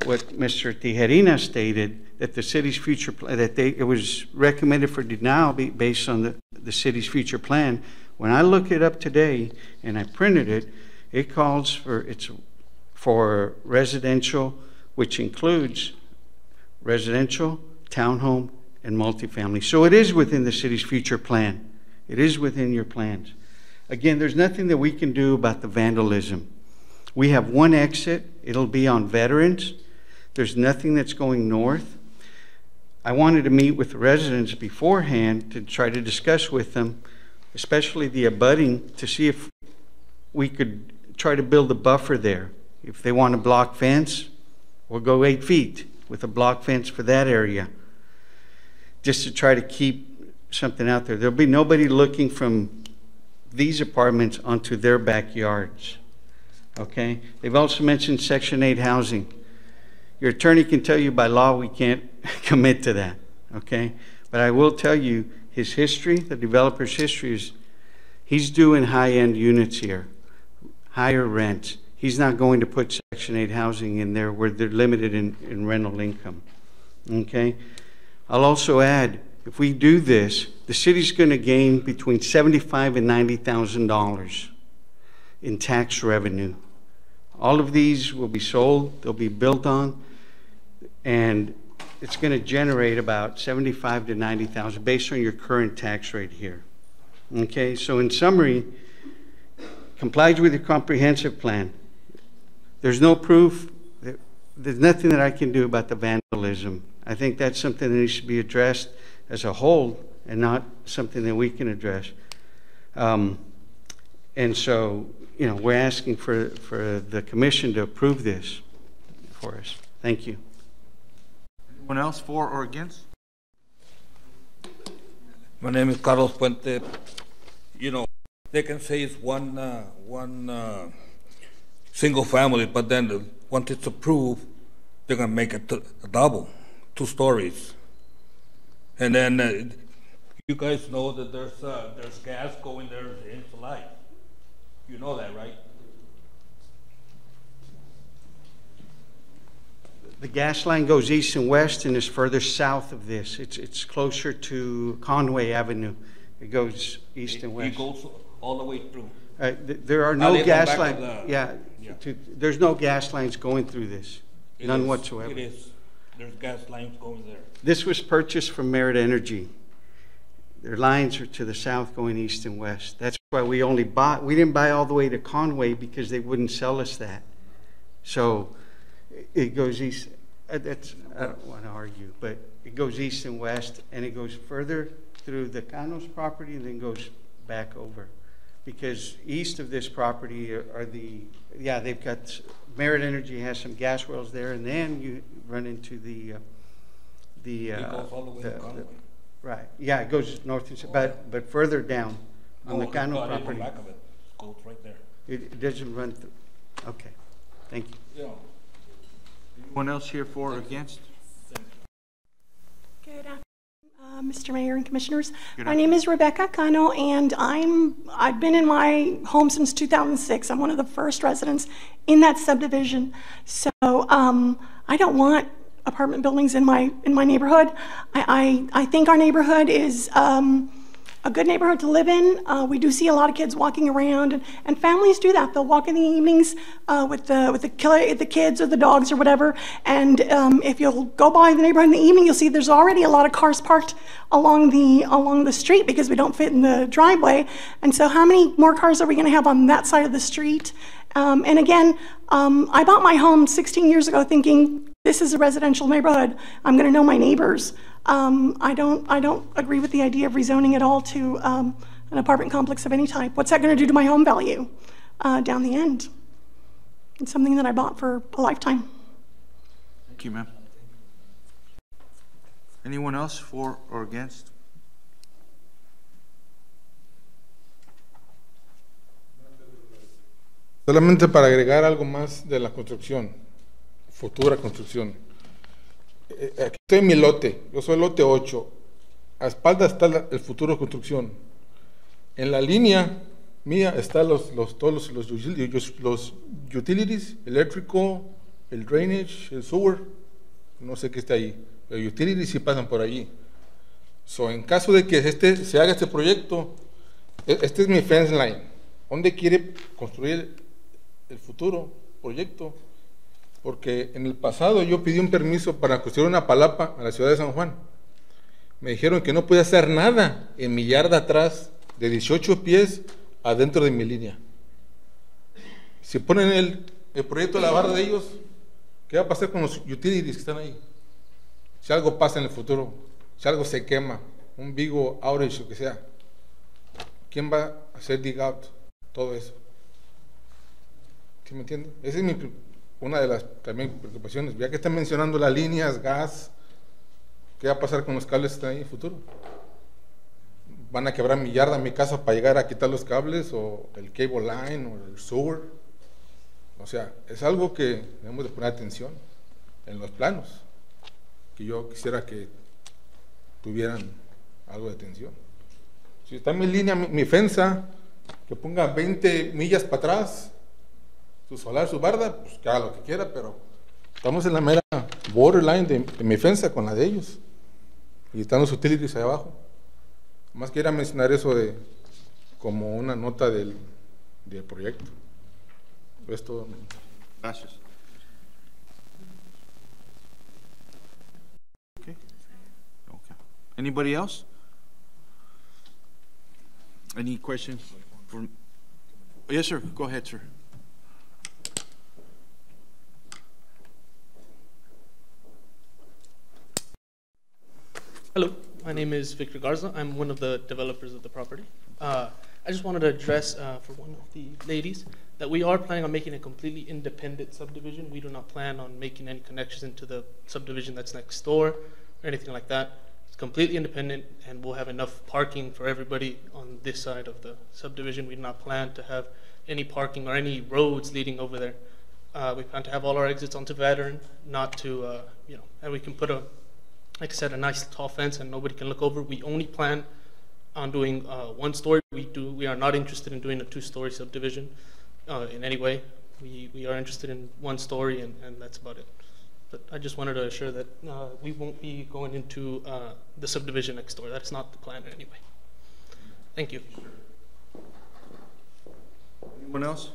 what Mr. Tijerina stated, that the city's future plan, it was recommended for denial based on the city's future plan. When I look it up today and I printed it, it calls for residential, which includes residential, townhome, and multifamily. So it is within the city's future plan. It is within your plans. Again, there's nothing that we can do about the vandalism. We have one exit. It'll be on Veterans. There's nothing that's going north. I wanted to meet with the residents beforehand to try to discuss with them, especially the abutting, to see if we could try to build a buffer there. If they want a block fence, we'll go 8 feet with a block fence for that area, just to try to keep something out there. There'll be nobody looking from these apartments onto their backyards, okay? They've also mentioned Section 8 housing. Your attorney can tell you by law we can't commit to that, okay? But I will tell you his history, the developer's history is he's doing high-end units here, higher rents. He's not going to put Section 8 housing in there where they're limited in rental income, okay? I'll also add, if we do this, the city's going to gain between $75,000 and $90,000 in tax revenue. All of these will be sold, they'll be built on, and it's going to generate about $75,000 to $90,000 based on your current tax rate here. Okay, so in summary, complies with your comprehensive plan. There's no proof, there's nothing that I can do about the vandalism. I think that's something that needs to be addressed as a whole and not something that we can address. And so, you know, we're asking for the commission to approve this for us. Thank you. Anyone else for or against? My name is Carlos Puente. You know, they can say it's one single family, but then once it's approved, they're gonna make it a double, 2 stories. And then you guys know that there's gas going there into light. You know that, right? The gas line goes east and west and is further south of this. It's closer to Conway Avenue. It goes east and west. It goes all the way through. There are no gas lines. There's no gas lines going through this. None whatsoever. It is. There's gas lines going there. This was purchased from Merit Energy. Their lines are to the south going east and west. That's why we didn't buy all the way to Conway because they wouldn't sell us that. So it goes east. I don't want to argue, but it goes east and west, and it goes further through the Cano's property and then goes back over. Because east of this property are they've got, Merit Energy has some gas wells there, and then you run into it goes all the way to Conway. Right, yeah, it goes north and south, but further down on the Cano property. Back of it goes right there. It doesn't run through. Okay, thank you. Yeah. Anyone else here for or against? Good afternoon, Mr. Mayor and Commissioners. My name is Rebecca Cano, and I've been in my home since 2006. I'm one of the first residents in that subdivision. So I don't want apartment buildings in my neighborhood. I think our neighborhood is a good neighborhood to live in. We do see a lot of kids walking around, and families do that. They'll walk in the evenings with the kids or the dogs or whatever. And if you'll go by the neighborhood in the evening, you'll see there's already a lot of cars parked along the street because we don't fit in the driveway. And so, how many more cars are we going to have on that side of the street? And again, I bought my home 16 years ago thinking this is a residential neighborhood. I'm going to know my neighbors. I don't agree with the idea of rezoning at all to an apartment complex of any type. What's that going to do to my home value down the end? It's something that I bought for a lifetime. Thank you, ma'am. Anyone else for or against? Solamente para agregar algo más de la construcción, futura construcción. Aquí estoy en mi lote, yo soy el lote 8. A espaldas está el futuro de construcción. En la línea mía están todos los utilities, eléctrico, el drainage, el sewer, no sé qué está ahí. Los utilities sí pasan por allí. So, en caso de que se haga este proyecto, este es mi fence line. ¿Dónde quiere construir el futuro proyecto? Porque en el pasado yo pedí un permiso para construir una palapa a la ciudad de San Juan. Me dijeron que no podía hacer nada en mi yarda atrás de 18 pies adentro de mi línea. Si ponen el proyecto de la barra de ellos, ¿qué va a pasar con los utilities que están ahí? Si algo pasa en el futuro, si algo se quema, un Vigo outage o que sea, ¿quién va a hacer dig out todo eso? ¿Sí me entiende? Esa es una de las también preocupaciones. Ya que están mencionando las líneas, gas, ¿qué va a pasar con los cables que están ahí en el futuro? ¿Van a quebrar mi yarda, mi casa para llegar a quitar los cables o el cable line o el sewer? O sea, es algo que debemos de poner atención en los planos, que yo quisiera que tuvieran algo de atención. Si está en mi línea, mi fensa, que ponga 20 millas para atrás, su solar, su barda, pues que haga lo que quiera, pero estamos en la mera borderline de mi fensa con la de ellos. Y están los utilities ahí abajo. Más quería mencionar eso como una nota del proyecto. Es todo. Gracias. Okay. Anybody else? Any questions? Yes, sir. Go ahead, sir. Hello, my name is Victor Garza. I'm one of the developers of the property. I just wanted to address for one of the ladies that we are planning on making a completely independent subdivision. We do not plan on making any connections into the subdivision that's next door or anything like that. It's completely independent, and we'll have enough parking for everybody on this side of the subdivision. We do not plan to have any parking or any roads leading over there. We plan to have all our exits onto Veteran, not to, and we can put like I said, a nice tall fence and nobody can look over. We only plan on doing one story. We are not interested in doing a two-story subdivision in any way. We are interested in one story, and that's about it. But I just wanted to assure that we won't be going into the subdivision next door. That's not the plan in any way. Thank you. Anyone else?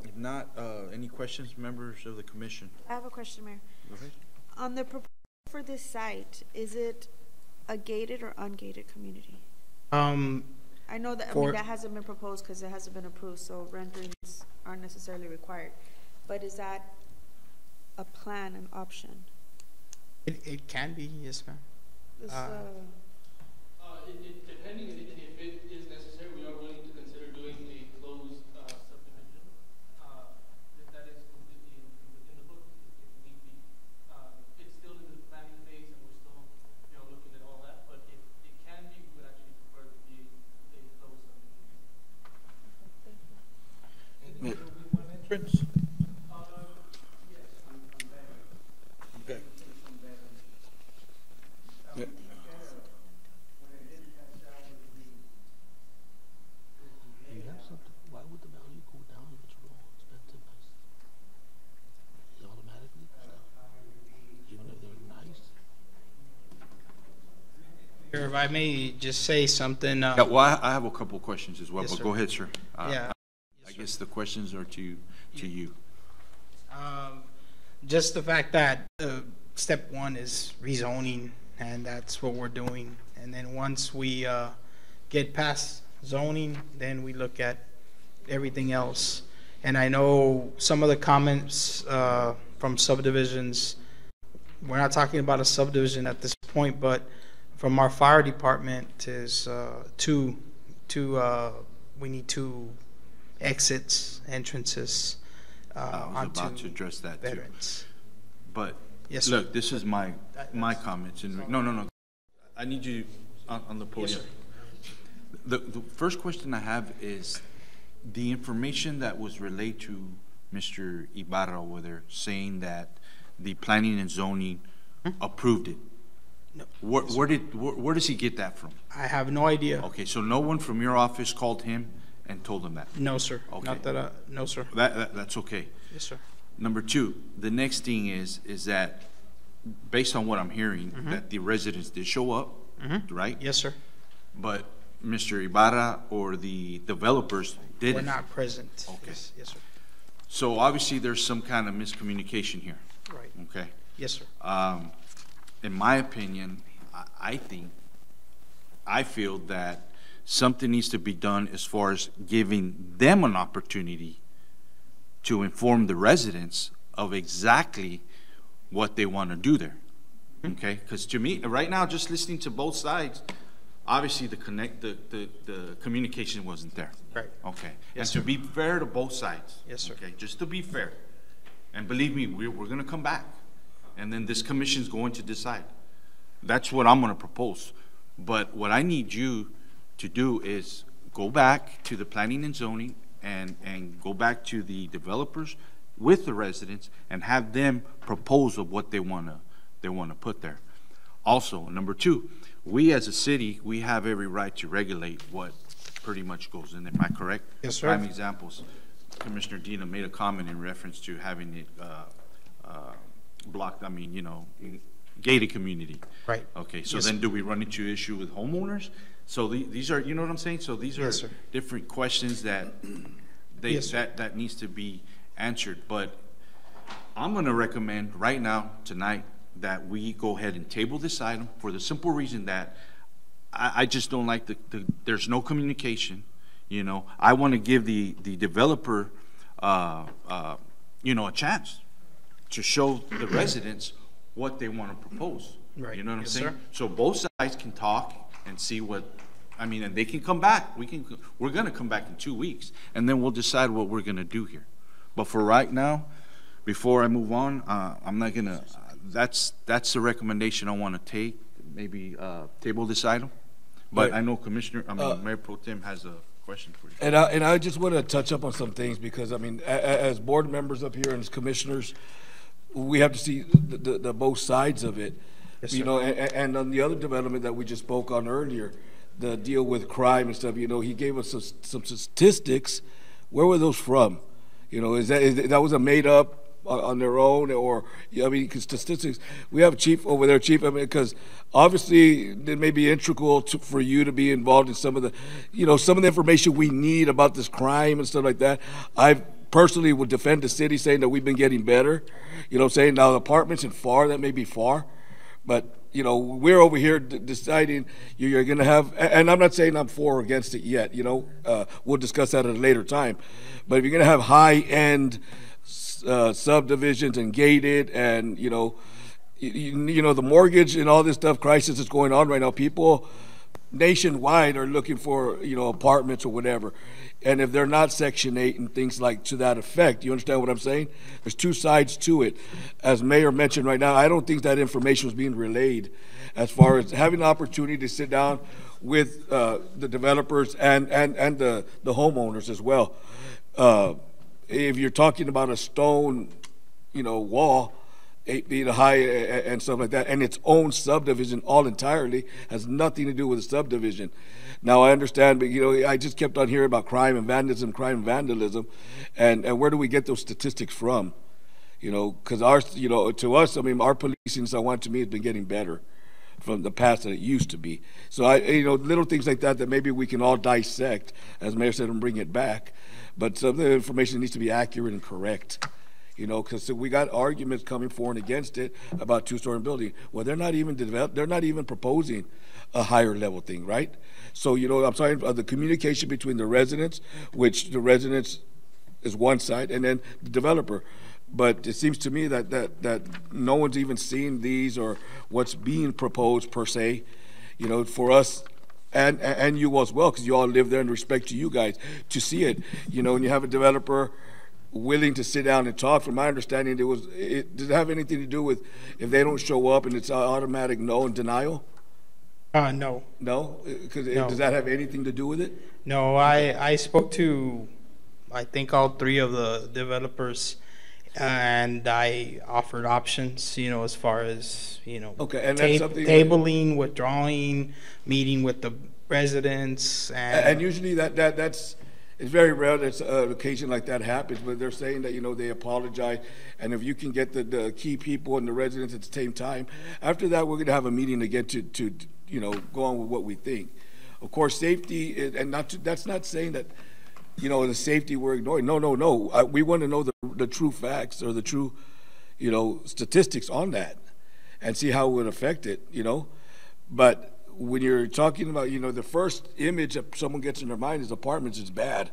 If not, any questions, members of the commission? I have a question, Mayor. Go ahead. On the proposal for this site, is it a gated or ungated community? I know that, that hasn't been proposed because it hasn't been approved, so renderings aren't necessarily required. But is that a plan, an option? It can be, yes, ma'am. Depending if it is necessary, we are willing to consider doing a closed subdivision. If that is completely in the book, if need be. It's still in the planning phase, and we're still, looking at all that. But if it can be, we would actually prefer to be a closed subdivision. Yeah. One entrance? Yes. Okay. Here, if I may just say something. Yeah, well, I have a couple of questions as well, Yes, but sir. go ahead, sir. Yeah. I guess the questions are to you. Just the fact that step one is rezoning, and that's what we're doing. And then once we get past zoning, then we look at everything else. And I know some of the comments from subdivisions, we're not talking about a subdivision at this point, but from our fire department is we need two exits, entrances I was onto about to address that too. veterans. But Yes, sir. look, this is my comments. And no. I need you on the podium. Yes, The first question I have is the information that was relayed to Mr. Ibarra over there saying that the planning and zoning approved it. No. Where does he get that from? I have no idea. Okay, so no one from your office called him and told him that? No, sir. Okay. Not that no, sir. That's okay. Yes, sir. Number two, the next thing is that based on what I'm hearing, that the residents did show up, right? Yes, sir. But Mr. Ibarra or the developers didn't. We're not present. Okay. Yes, yes, sir. So obviously there's some kind of miscommunication here. Right. Okay. Yes, sir. In my opinion, I feel that something needs to be done as far as giving them an opportunity to inform the residents of exactly what they want to do there. Okay? Because to me, right now, just listening to both sides, obviously the communication wasn't there. Right. Okay. Yes, And to be fair to both sides. Yes, sir. Okay, just to be fair. And believe me, we're going to come back. And then this commission's going to decide. That's what I'm going to propose. But what I need you to do is go back to the planning and zoning and go back to the developers with the residents and have them propose of what they want to put there. Also, number two, we as a city, we have every right to regulate what pretty much goes in there. Am I correct? Yes, sir. Prime examples. Commissioner Dina made a comment in reference to having it blocked, gated community. Right. Okay, so Yes, then sir. do we run into issue with homeowners? So these are, you know what I'm saying? So these are Yes, sir. different questions that Yes, sir. that needs to be answered. But I'm gonna recommend right now, tonight, that we go ahead and table this item for the simple reason that I just don't like there's no communication, you know. I wanna give the developer, a chance to show the residents what they wanna propose. Right. You know what I'm Yes, saying? sir. So both sides can talk and see what, and they can come back. We're gonna come back in 2 weeks, and then we'll decide what we're gonna do here. But for right now, before I move on, I'm not gonna, that's the recommendation I wanna take, maybe, table this item. But Right. I know Mayor Pro Tem has a question for you. And I just want to touch up on some things because, as board members up here and as commissioners, we have to see the both sides of it. Yes, You sir. know, and on the other development that we just spoke on earlier, the deal with crime and stuff, he gave us some statistics. Where were those from? Is that was a made up on their own, or because statistics, we have chief over there, because obviously it may be integral for you to be involved in some of the information we need about this crime and stuff like that. I personally would defend the city, saying that we've been getting better. Saying now the apartments in FAR, that may be far, but we're over here deciding you're going to have, and I'm not saying I'm for or against it yet. We'll discuss that at a later time. But if you're going to have high-end subdivisions and gated, and the mortgage and all this stuff crisis is going on right now, people nationwide are looking for apartments or whatever, and if they're not Section 8 and things like to that effect, you understand what I'm saying? There's two sides to it. As Mayor mentioned right now, I don't think that information was being relayed as far as having the opportunity to sit down with the developers and the homeowners as well. If you're talking about a stone, wall, 8 feet high and stuff like that, and its own subdivision all entirely, has nothing to do with the subdivision. Now, I understand, but, I just kept on hearing about crime and vandalism, and where do we get those statistics from? Because to us, our policing in San Juan, to me, has been getting better. from the past that it used to be. So little things like that maybe we can all dissect, as Mayor said, and bring it back. But some of the information needs to be accurate and correct. Because we got arguments coming for and against it about two-story building. Well, they're not even proposing a higher level thing, right? So, I'm sorry, the communication between the residents, which the residents is one side, and then the developer. But it seems to me that no one's even seen these or what's being proposed per se, for us and you as well, because you all live there, and respect to you guys to see it. And you have a developer willing to sit down and talk. From my understanding, does it have anything to do with if they don't show up and it's automatic no and denial? No. No? Because No. Does that have anything to do with it? No, I spoke to, I think, all three of the developers, and I offered options, as far as, Okay, and that's something tabling, withdrawing, meeting with the residents, and usually that's it's very rare that an occasion like that happens, but they're saying that, they apologize, and if you can get the key people and the residents at the same time, after that, we're going to have a meeting again to go on with what we think. Of course, safety, that's not saying that, the safety we're ignoring. No. We want to know the true facts or the true, statistics on that and see how it would affect it, But when you're talking about, the first image that someone gets in their mind is apartments is bad.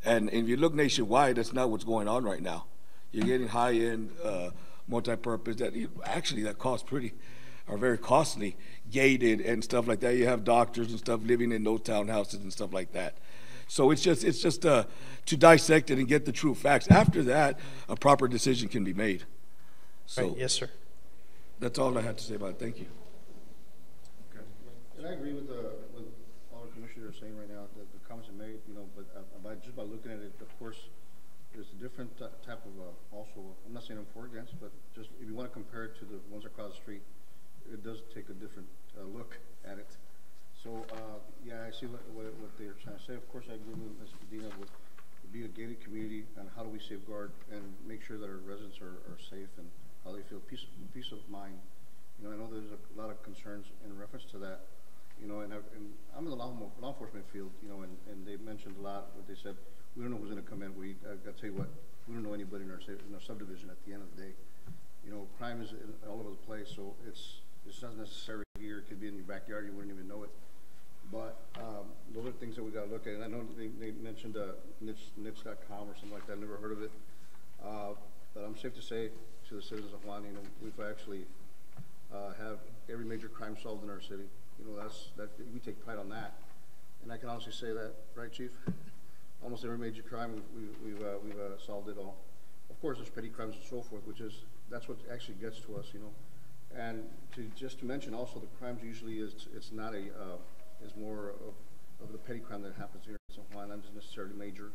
And if you look nationwide, that's not what's going on right now. You're getting high-end, multi-purpose that are very costly, gated and stuff like that. You have doctors and stuff living in those townhouses and stuff like that. So it's just to dissect it and get the true facts. After that, a proper decision can be made. So right. Yes, sir. That's all I had to say about it. Thank you. And I agree with all the commissioners are saying right now, that the comments are made, but just by looking at it, of course, there's a different type of, also, I'm not saying I'm for or against, but just if you want to compare it to the ones across the street, it does take a different look at it. So, yeah, I see what they're trying to say. Of course, I agree with Ms. Medina, would be a gated community, and how do we safeguard and make sure that our residents are safe and how they feel peace of mind. I know there's a lot of concerns in reference to that. And I'm in the law enforcement field, and they mentioned a lot, what they said, we don't know who's going to come in. I got to tell you what, we don't know anybody in our subdivision at the end of the day. Crime is all over the place, so it's not necessarily here. It could be in your backyard, you wouldn't even know it. But those are things that we got to look at. And I know they mentioned niche.com or something like that. I never heard of it. But I'm safe to say to the citizens of Juan, we've actually have every major crime solved in our city. We take pride on that. And I can honestly say that, right, Chief? Almost every major crime, we've solved it all. Of course, there's petty crimes and so forth, that's what actually gets to us, And just to mention also, the crimes usually it's more of the petty crime that happens here in San Juan, not necessarily major.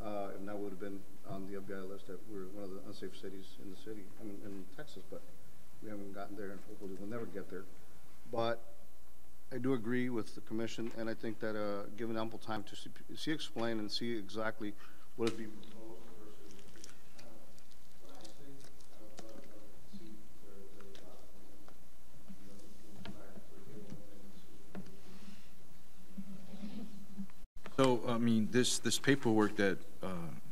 If not, would have been on the FBI list that we're one of the unsafe cities in the city, in Texas, but we haven't gotten there, and hopefully we'll never get there. But I do agree with the commission, and I think that given ample time to see explain and see exactly what is being proposed versus what I think, see So, this paperwork that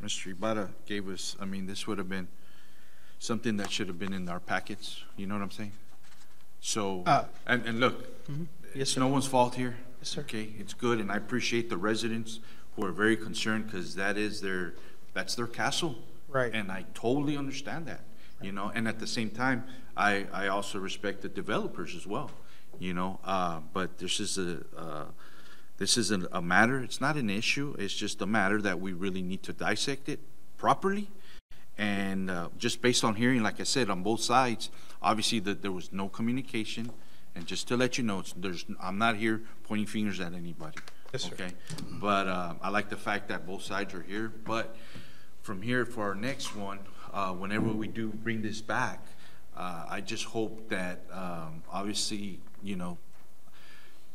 Mr. Ibarra gave us, this would have been something that should have been in our packets. You know what I'm saying? So, and look, yes, it's no one's fault here. Yes, sir. Okay, it's good, and I appreciate the residents who are very concerned, because that's their castle. Right. And I totally understand that, and at the same time, I also respect the developers as well, but this is a matter, it's not an issue, it's just a matter that we really need to dissect it properly. And just based on hearing, like I said, on both sides, obviously that there was no communication. And just to let you know, I'm not here pointing fingers at anybody. Yes, sir. Okay, but I like the fact that both sides are here. But from here, for our next one, whenever we do bring this back, I just hope that obviously,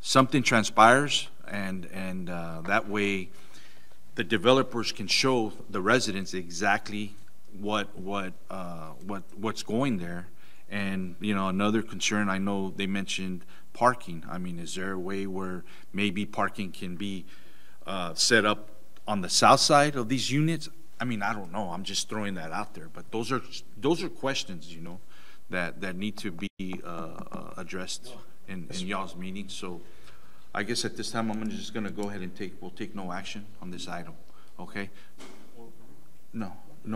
something transpires, and that way the developers can show the residents exactly what's going there, And, you know, another concern, I know they mentioned parking. I mean, is there a way where maybe parking can be set up on the south side of these units? I mean, I don't know. I'm just throwing that out there. But those are questions, you know, that need to be addressed in y'all's meeting. So I guess at this time, I'm just going to go ahead and we'll take no action on this item, okay? No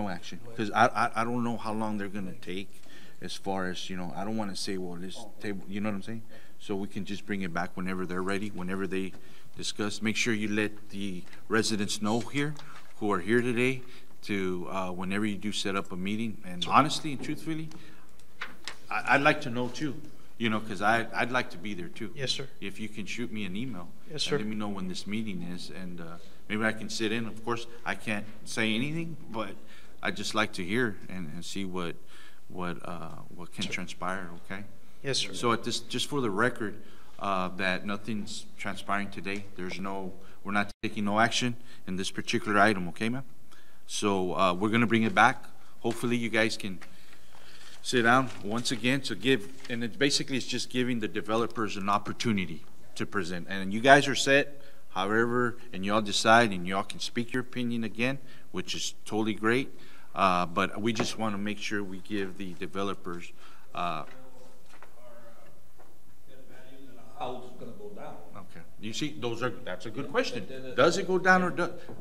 action, because I don't know how long they're going to take as far as, you know, I don't want to say, well, this table, you know what I'm saying? So we can just bring it back whenever they're ready, whenever they discuss. Make sure you let the residents know here, who are here today, to whenever you do set up a meeting. And honestly and truthfully, I'd like to know too, you know, because I'd like to be there too. Yes, sir. If you can shoot me an email. Yes, sir. And let me know when this meeting is, and maybe I can sit in. Of course, I can't say anything, but I'd just like to hear and see what can transpire, okay? Yes, sir. So at this, just for the record, that nothing's transpiring today. We're not taking no action in this particular item, okay, ma'am? So we're gonna bring it back. Hopefully you guys can sit down once again to give, and it's just giving the developers an opportunity to present. And you guys are set, however, and y'all decide, and y'all can speak your opinion again, which is totally great. But we just want to make sure we give the developers. House is gonna go down. Okay. You see, that's a good question. Does it go down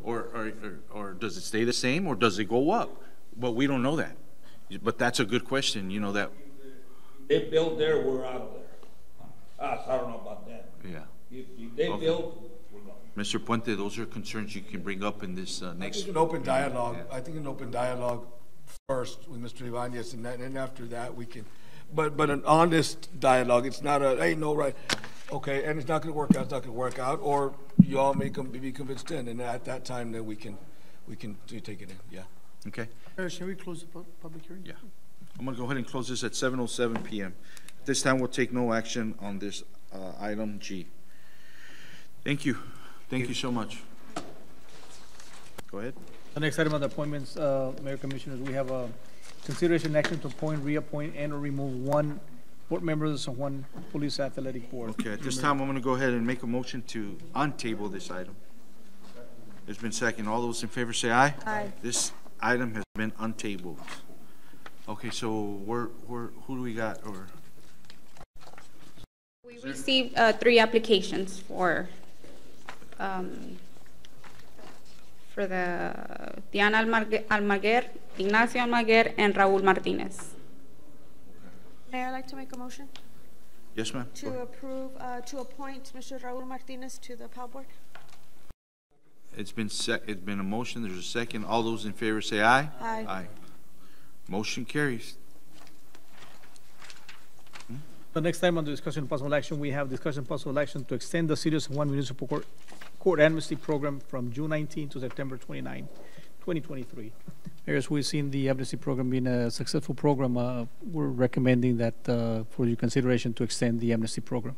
or does it stay the same or does it go up? But we don't know that. But that's a good question, you know that. They build there, we're out of there. I don't know about that. Yeah. If they build, we're going. Mr. Puente, those are concerns you can bring up in this next. I think an open dialogue. I think an open dialogue first with Mr. Ibanez, and then after that we can. But an honest dialogue. It's not hey, no, right, okay, and it's not going to work out. It's not going to work out, or you all may be convinced in, and at that time then we can take it in. Yeah. Okay. Shall we close the public hearing? Yeah. I'm going to go ahead and close this at 7:07 p.m. This time we'll take no action on this item G. Thank you. Thank you so much. Go ahead. The next item on the appointments, Mayor Commissioners, we have a consideration action to appoint, reappoint, and or remove one board member of the San Juan Police Athletic Board. Okay, at this time, I'm going to go ahead and make a motion to untable this item. There's been second. All those in favor say aye. Aye. This item has been untabled. Okay, so who do we got? Or we received 3 applications for the Diana Almaguer, Ignacio Almaguer, and Raul Martinez. Mayor, I'd like to make a motion yes, ma'am. to approve, to appoint Mr. Raul Martinez to the PAL board. It's been a motion. There's a second. All those in favor say aye. Aye. Aye. Motion carries. The next item on the discussion of possible action, we have discussion of possible action to extend the City of San Juan Municipal Court amnesty program from June 19 to September 29, 2023. As we've seen the amnesty program being a successful program, we're recommending that for your consideration to extend the amnesty program.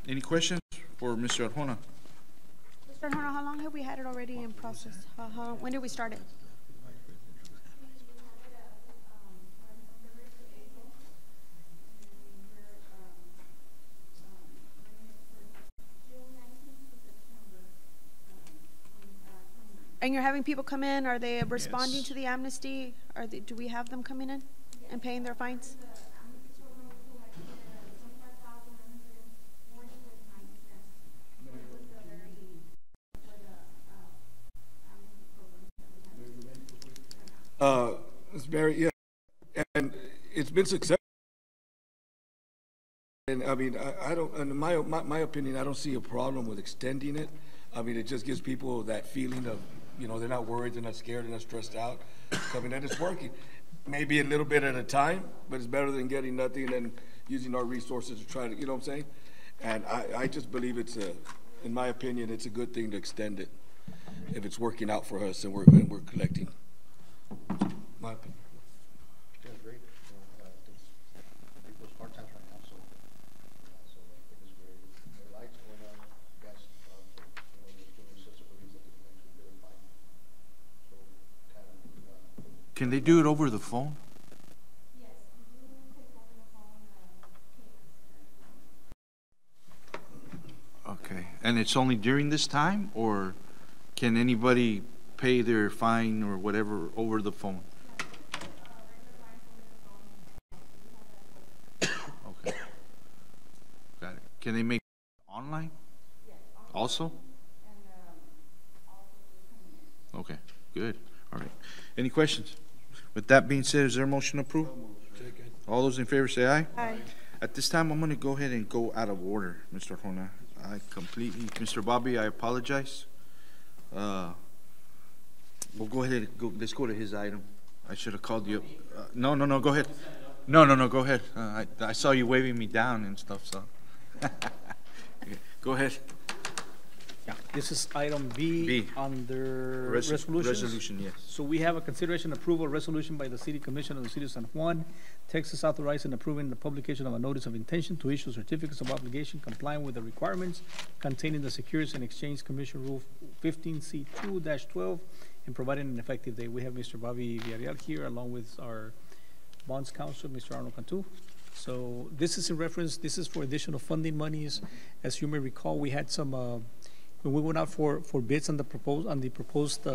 Any questions for Mr. Arjona? Mr. Arjona, how long have we had it already in process? When did we start it? And you're having people come in, are they responding to the amnesty? Do we have them coming in and paying their fines? It's very, yeah, and it's been successful. And I mean, I don't, in my opinion, I don't see a problem with extending it. I mean, it just gives people that feeling of, you know, they're not worried, they're not scared, they're not stressed out. Coming in, it's working. Maybe a little bit at a time, but it's better than getting nothing and using our resources to try to, you know what I'm saying? And I just believe it's in my opinion, it's a good thing to extend it if it's working out for us and we're collecting. My opinion. Yeah, great. People's hard times right now, so I think it's great. The lights going on, gas, just doing such a release that they can actually verify. So kind Can they do it over the phone? Okay, and it's only during this time, or can anybody pay their fine or whatever over the phone? Okay, got it. Can they make it online? Also? Okay, good, all right. Any questions? With that being said, is there a motion to approve? All those in favor say aye. Aye. At this time, I'm gonna go ahead and go out of order, Mr. Arjona. I completely, Mr. Bobby, I apologize. We'll go ahead and go, let's go to his item. I should have called you. No, go ahead. No, go ahead. I saw you waving me down and stuff, so. Okay, go ahead. Yeah, this is item B under resolutions. Resolution, yes. So we have a consideration approval resolution by the City Commission of the City of San Juan, Texas, authorizing and approving the publication of a notice of intention to issue certificates of obligation complying with the requirements contained in the Securities and Exchange Commission Rule 15C2-12 and providing an effective date. We have Mr. Bobby Villarreal here along with our bonds counsel, Mr. Arnold Cantu. So this is in reference, this is for additional funding monies. As you may recall, we had some when we went out for bids on the proposed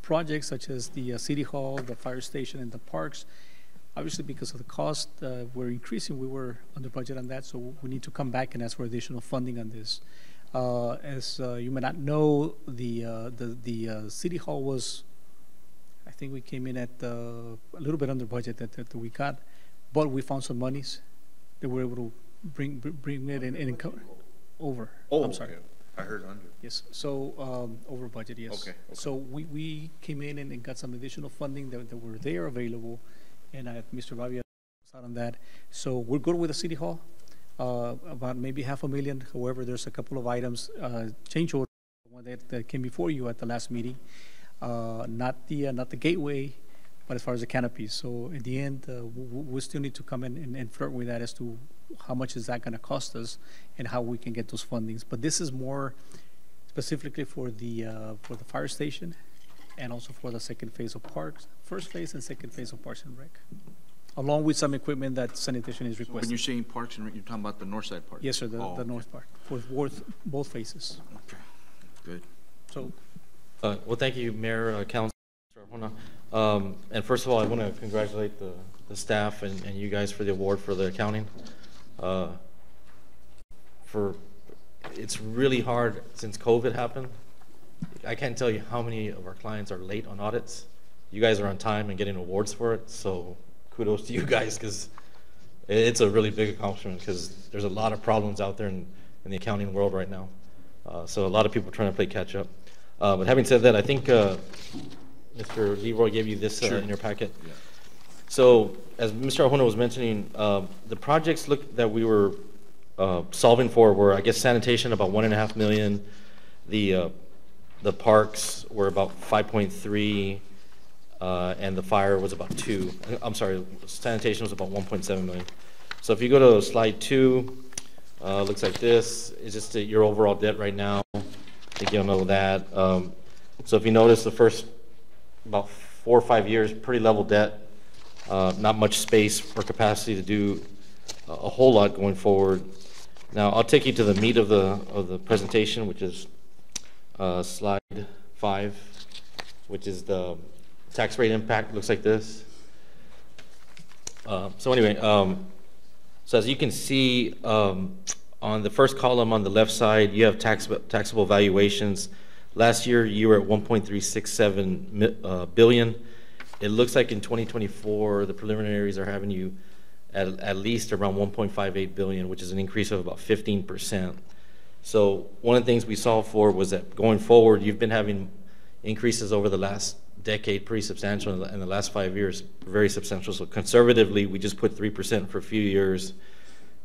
projects such as the City Hall, the fire station, and the parks. Obviously, because of the cost we're increasing, we were under budget on that, so we need to come back and ask for additional funding on this. As you may not know, the City Hall was, I think we came in at a little bit under budget that we got, but we found some monies that we were able to bring it in and cover over. Oh, I'm sorry. Okay. I heard under. Yes, so over budget, yes. Okay. So we came in and got some additional funding that were there available, and Mr. Bobby was out on that. So we're good with the City Hall, about maybe $500,000. However, there's a couple of items, change order, one that came before you at the last meeting, not the gateway, but as far as the canopies. So in the end, we still need to come in and flirt with that as to how much is that going to cost us and how we can get those fundings. But this is more specifically for the fire station and also for the second phase of parks, first phase and second phase of Parks and Rec, along with some equipment that sanitation is requesting. When you're saying Parks and Rec, you're talking about the north side part? Yes, sir, the north part, for both phases. Okay, good. So. Well, thank you, Mayor, Council, Mr. Arjona. And first of all, I want to congratulate the staff and you guys for the award for the accounting. It's really hard since COVID happened. I can't tell you how many of our clients are late on audits. You guys are on time and getting awards for it, so kudos to you guys, because it's a really big accomplishment, because there's a lot of problems out there in the accounting world right now. So a lot of people are trying to play catch up. But having said that, I think Mr. Leroy gave you this in your packet. Yeah. So as Mr. Arjona was mentioning, the projects that we were solving for were, I guess, sanitation about $1.5 million. The parks were about 5.3, and the fire was about 2. I'm sorry, sanitation was about 1.7 million. So if you go to slide 2, looks like this. It's just your overall debt right now. I think you'll know that. So if you notice, the first about 4 or 5 years, pretty level debt. Not much space or capacity to do a whole lot going forward. Now I'll take you to the meat of the presentation, which is slide 5, which is the tax rate impact. Looks like this. So anyway, so as you can see on the first column on the left side, you have taxable valuations. Last year you were at 1.367 billion. It looks like in 2024, the preliminaries are having you at least around 1.58 billion, which is an increase of about 15%. So one of the things we solved for was that going forward, you've been having increases over the last decade, pretty substantial, in the last 5 years, very substantial. So conservatively, we just put 3% for a few years,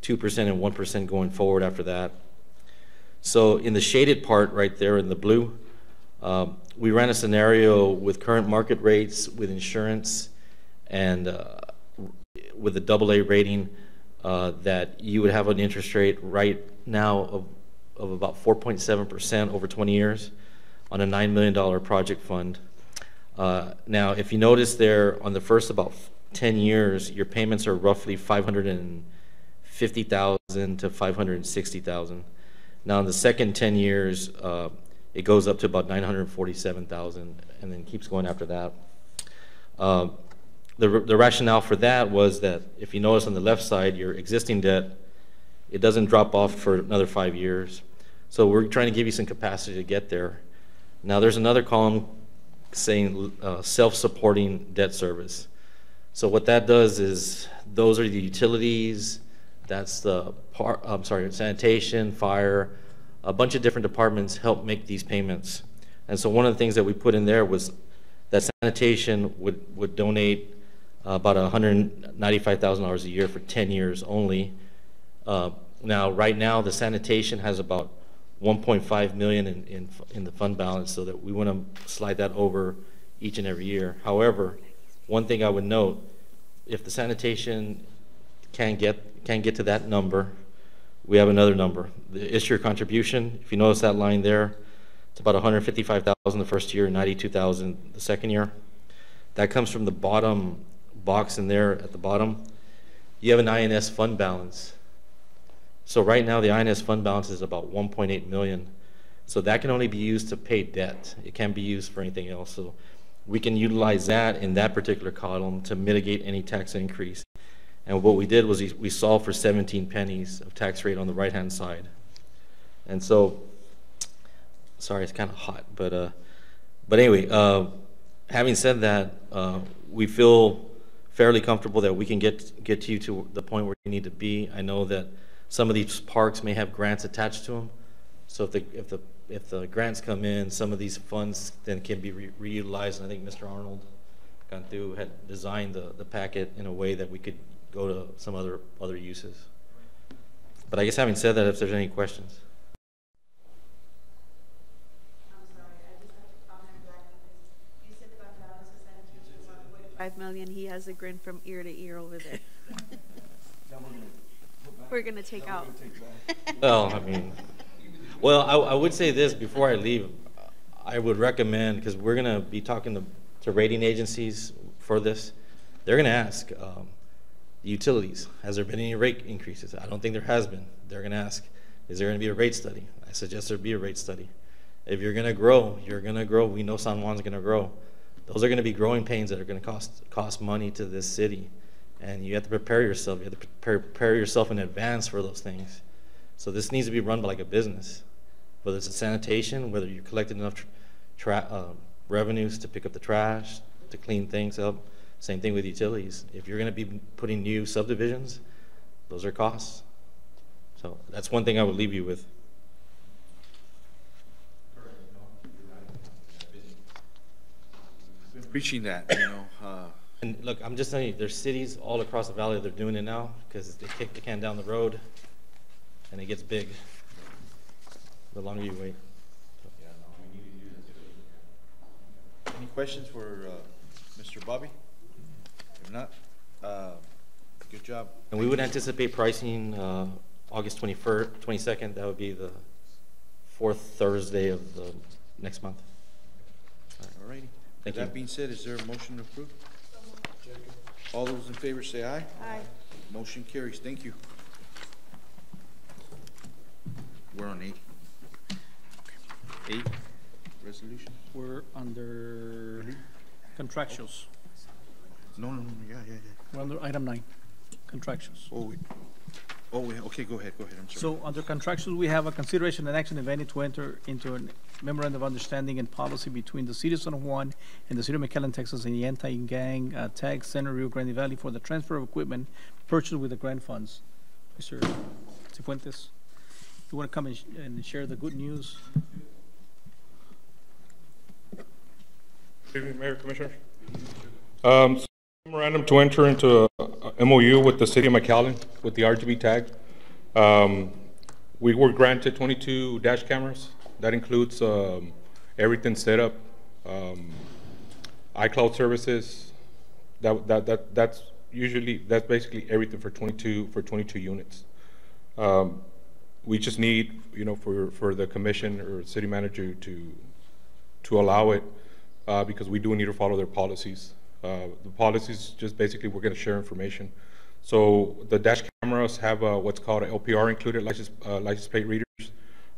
2% and 1% going forward after that. So in the shaded part right there in the blue, we ran a scenario with current market rates, with insurance, and with a AA rating, that you would have an interest rate right now of about 4.7% over 20 years on a $9 million project fund. Now, if you notice there, on the first about 10 years, your payments are roughly $550,000 to $560,000. Now, in the second 10 years, it goes up to about $947,000, and then keeps going after that. The rationale for that was that if you notice on the left side, your existing debt, it doesn't drop off for another 5 years. So we're trying to give you some capacity to get there. Now, there's another column saying self-supporting debt service. So what that does is those are the utilities, that's the sanitation, fire, a bunch of different departments help make these payments. And so one of the things that we put in there was that sanitation would donate about $195,000 a year for 10 years only. Now, right now, the sanitation has about $1.5 million in the fund balance, so that we want to slide that over each and every year. However, one thing I would note, if the sanitation can't get to that number, we have another number. The issuer contribution, if you notice that line there, it's about $155,000 the first year, $92,000 the second year. That comes from the bottom box in there at the bottom. You have an INS fund balance. So right now the INS fund balance is about $1.8 million. So that can only be used to pay debt. It can't be used for anything else. So we can utilize that in that particular column to mitigate any tax increase. And what we did was we solved for 17 pennies of tax rate on the right-hand side. And so, sorry, it's kind of hot, but anyway, having said that, we feel fairly comfortable that we can get you to the point where you need to be. I know that some of these parks may have grants attached to them, so if the grants come in, some of these funds then can be reutilized. And I think Mr. Arnold Cantu had designed the packet in a way that we could go to some other uses. But I guess having said that, if there's any questions. I'm sorry, I just have to comment back because you said about the $5 million. He has a grin from ear to ear over there. We're gonna take out. Well, I mean, I would say this before I leave. I would recommend, because we're gonna be talking to rating agencies for this. They're gonna ask utilities, has there been any rate increases? I don't think there has been. They're gonna ask, is there gonna be a rate study? I suggest there be a rate study. If you're gonna grow, you're gonna grow. We know San Juan's gonna grow. Those are gonna be growing pains that are gonna cost money to this city. And you have to prepare yourself. You have to prepare yourself in advance for those things. So this needs to be run like a business. Whether it's a sanitation, whether you're collecting enough revenues to pick up the trash, to clean things up. Same thing with utilities. If you're going to be putting new subdivisions, those are costs. So that's one thing I would leave you with. Been preaching that, And look, I'm just telling you, there's cities all across the valley that are doing it now because they kick the can down the road and it gets big the longer you wait. Any questions for Mr. Bobby? If not, good job. And we would anticipate pricing August 22nd. That would be the fourth Thursday of the next month. All righty. Thank With you. that being said, is there a motion to approve? All those in favor say aye. Aye. Motion carries. Thank you. We're on 8. 8 resolution. We're under contractuals. No, yeah. We're under item 9, contractuals. Okay, go ahead, I'm sorry. So under contractuals, we have a consideration and action, if any, to enter into a memorandum of understanding and policy between the City of San Juan and the City of McAllen, Texas, and the Anti-Gang Tag Center, Rio Grande Valley, for the transfer of equipment purchased with the grant funds. Mr. Cifuentes, you want to come and share the good news? Good evening, Mayor, Commissioners. Memorandum to enter into a MOU with the City of McAllen with the RGB tag. We were granted 22 dash cameras. That includes everything set up, iCloud services. That's basically everything for 22 units. We just need, for the commission or city manager to allow it. because we do need to follow their policies. The policies just basically we're going to share information. So the dash cameras have what's called an LPR included, license plate readers.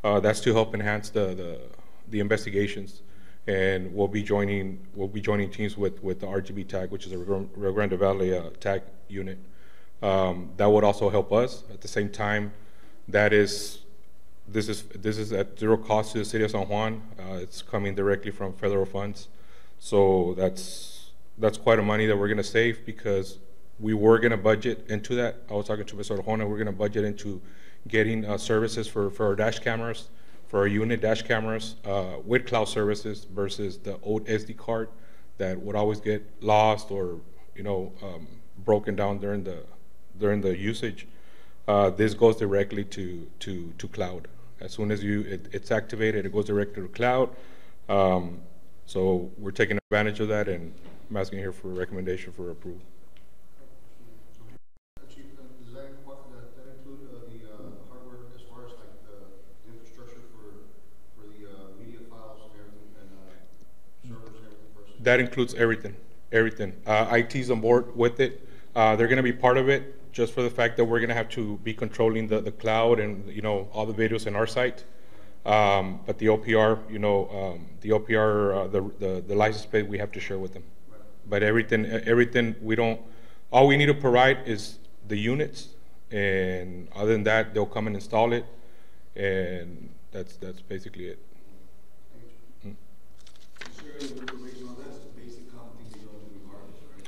That's to help enhance the investigations, and we'll be joining teams with the RGB tag, which is a Rio Grande Valley tag unit. That would also help us. At the same time, this is at zero cost to the city of San Juan. It's coming directly from federal funds, so that's quite a money that we're going to save, because we were going to budget into that. I was talking to Mr. Arjona. We're going to budget into getting services for our dash cameras, for our unit dash cameras, with cloud services versus the old SD card that would always get lost or broken down during the usage. This goes directly to cloud. As soon as it's activated, it goes directly to cloud. So we're taking advantage of that, and I'm asking here for a recommendation for approval. Chief, does that include the hardware as far as like the infrastructure for the media files and everything, and servers and everything? That includes everything. IT's on board with it. They're going to be part of it, just for the fact that we're going to have to be controlling the cloud and all the videos in our site. But the OPR, the license plate, we have to share with them. Right. But everything we don't. All we need to provide is the units, and other than that, they'll come and install it, and that's basically it.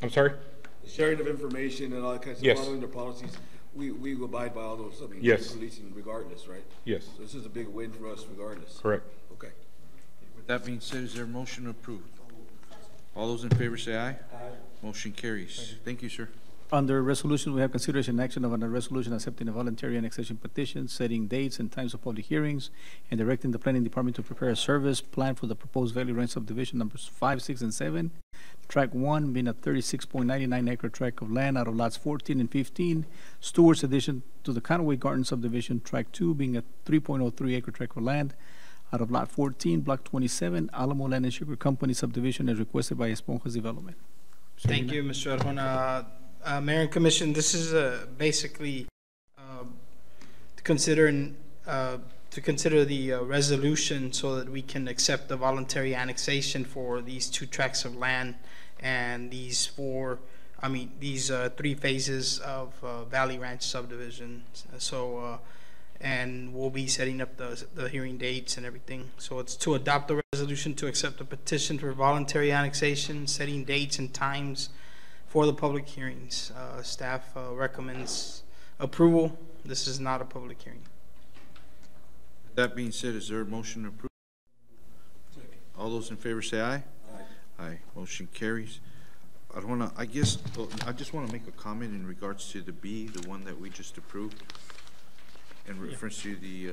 I'm sorry? The sharing of information and all that kind of stuff, yes. Following their policies, we abide by all those. I mean, yes. Policing regardless, right? Yes. So this is a big win for us regardless. Correct. Okay. With that being said, is there a motion to approve? All those in favor say aye. Aye. Motion carries. Thank you, sir. Under resolution, we have consideration and action of a resolution accepting a voluntary annexation petition, setting dates and times of public hearings, and directing the planning department to prepare a service plan for the proposed Valley Ranch subdivision numbers 5, 6, and 7. Track 1 being a 36.99 acre tract of land out of lots 14 and 15. Stewart's addition to the Conway Garden subdivision. Track 2 being a 3.03 acre tract of land out of lot 14, block 27, Alamo Land and Sugar Company subdivision, as requested by Esponjas Development. Thank you, Mr. Arjona. Mayor and Commission, this is basically to consider the resolution so that we can accept the voluntary annexation for these 2 tracts of land and these 3 phases of Valley Ranch subdivision. So, and we'll be setting up the hearing dates and everything. So it's to adopt the resolution to accept the petition for voluntary annexation, setting dates and times for the public hearings. Staff recommends approval. This is not a public hearing. That being said, is there a motion to approve? All those in favor say aye. Aye. Aye. Motion carries. I just want to make a comment in regards to the B, the one that we just approved, in reference to the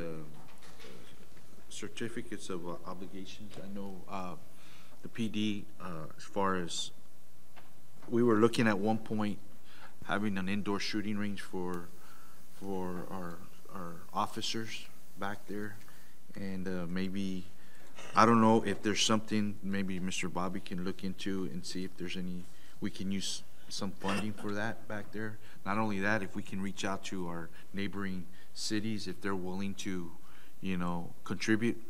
certificates of obligations. I know the PD, as far as we were looking at one point having an indoor shooting range for our officers back there, and maybe, I don't know if there's something maybe Mr. Bobby can look into and see if there's any, we can use some funding for that back there. Not only that, if we can reach out to our neighboring cities, if they're willing to, contribute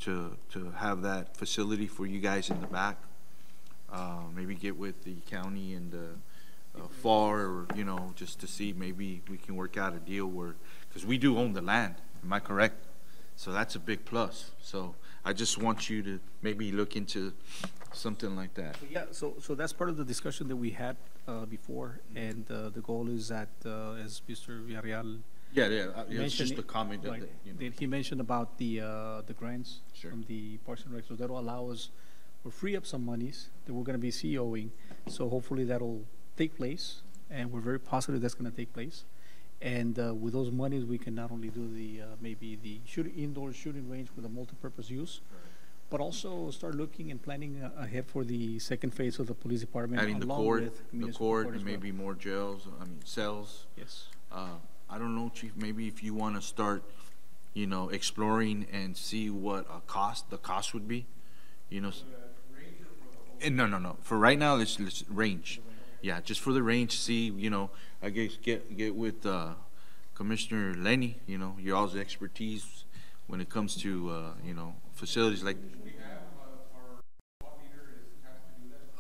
to have that facility for you guys in the back. Maybe get with the county and FAR, or just to see maybe we can work out a deal where, because we do own the land, am I correct? So that's a big plus. So I just want you to maybe look into something like that. Yeah, so that's part of the discussion that we had before, and the goal is that, as Mr. Villarreal it's just a comment right, that he mentioned about the grants from the Parks and Rec, so that'll allow us, we'll free up some monies that we're going to be COing, so hopefully that'll take place, and we're very positive that's going to take place. And with those monies, we can not only do the maybe the indoor shooting range with a multi-purpose use, but also start looking and planning ahead for the second phase of the police department. Adding the court, and maybe more jails, cells. Yes. I don't know, Chief, maybe if you want to start, exploring and see what the cost would be, No. For right now, let's range. Yeah, just for the range, see, I guess get with Commissioner Lenny, your all's expertise when it comes to, facilities like.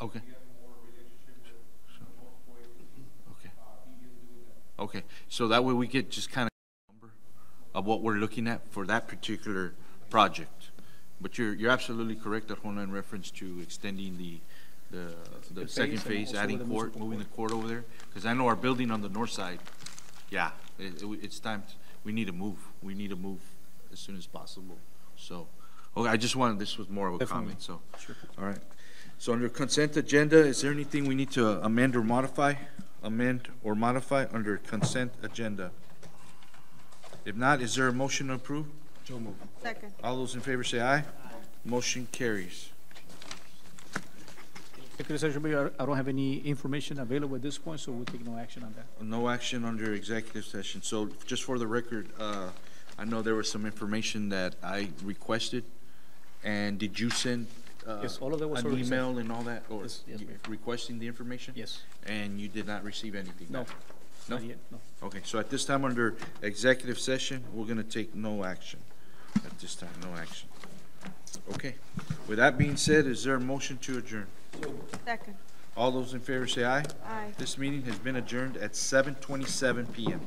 Okay. Okay, so that way we get just kind of number of what we're looking at for that particular project. But you're absolutely correct, Juan, in reference to extending the second phase, adding court, moving the court over there. Because I know our building on the north side, yeah, it's time. We need to move. We need to move as soon as possible. So, okay, I just wanted, this was more of a comment, so. Sure. All right. So under consent agenda, is there anything we need to amend or modify? Amend or modify under consent agenda? If not, is there a motion to approve? So moved. Second. All those in favor say aye. Motion carries. Executive session, I don't have any information available at this point, so we'll take no action on that. No action under executive session. So just for the record, I know there was some information that I requested. And did you send yes, all of that was an already email sent. and all that? Or Yes, Mayor. requesting the information? Yes. And you did not receive anything? No. No? Not yet, no. Okay, so at this time, under executive session, we're gonna take no action. At this time, no action. Okay. With that being said, is there a motion to adjourn? Second. All those in favor say aye. Aye. This meeting has been adjourned at 7:27 PM.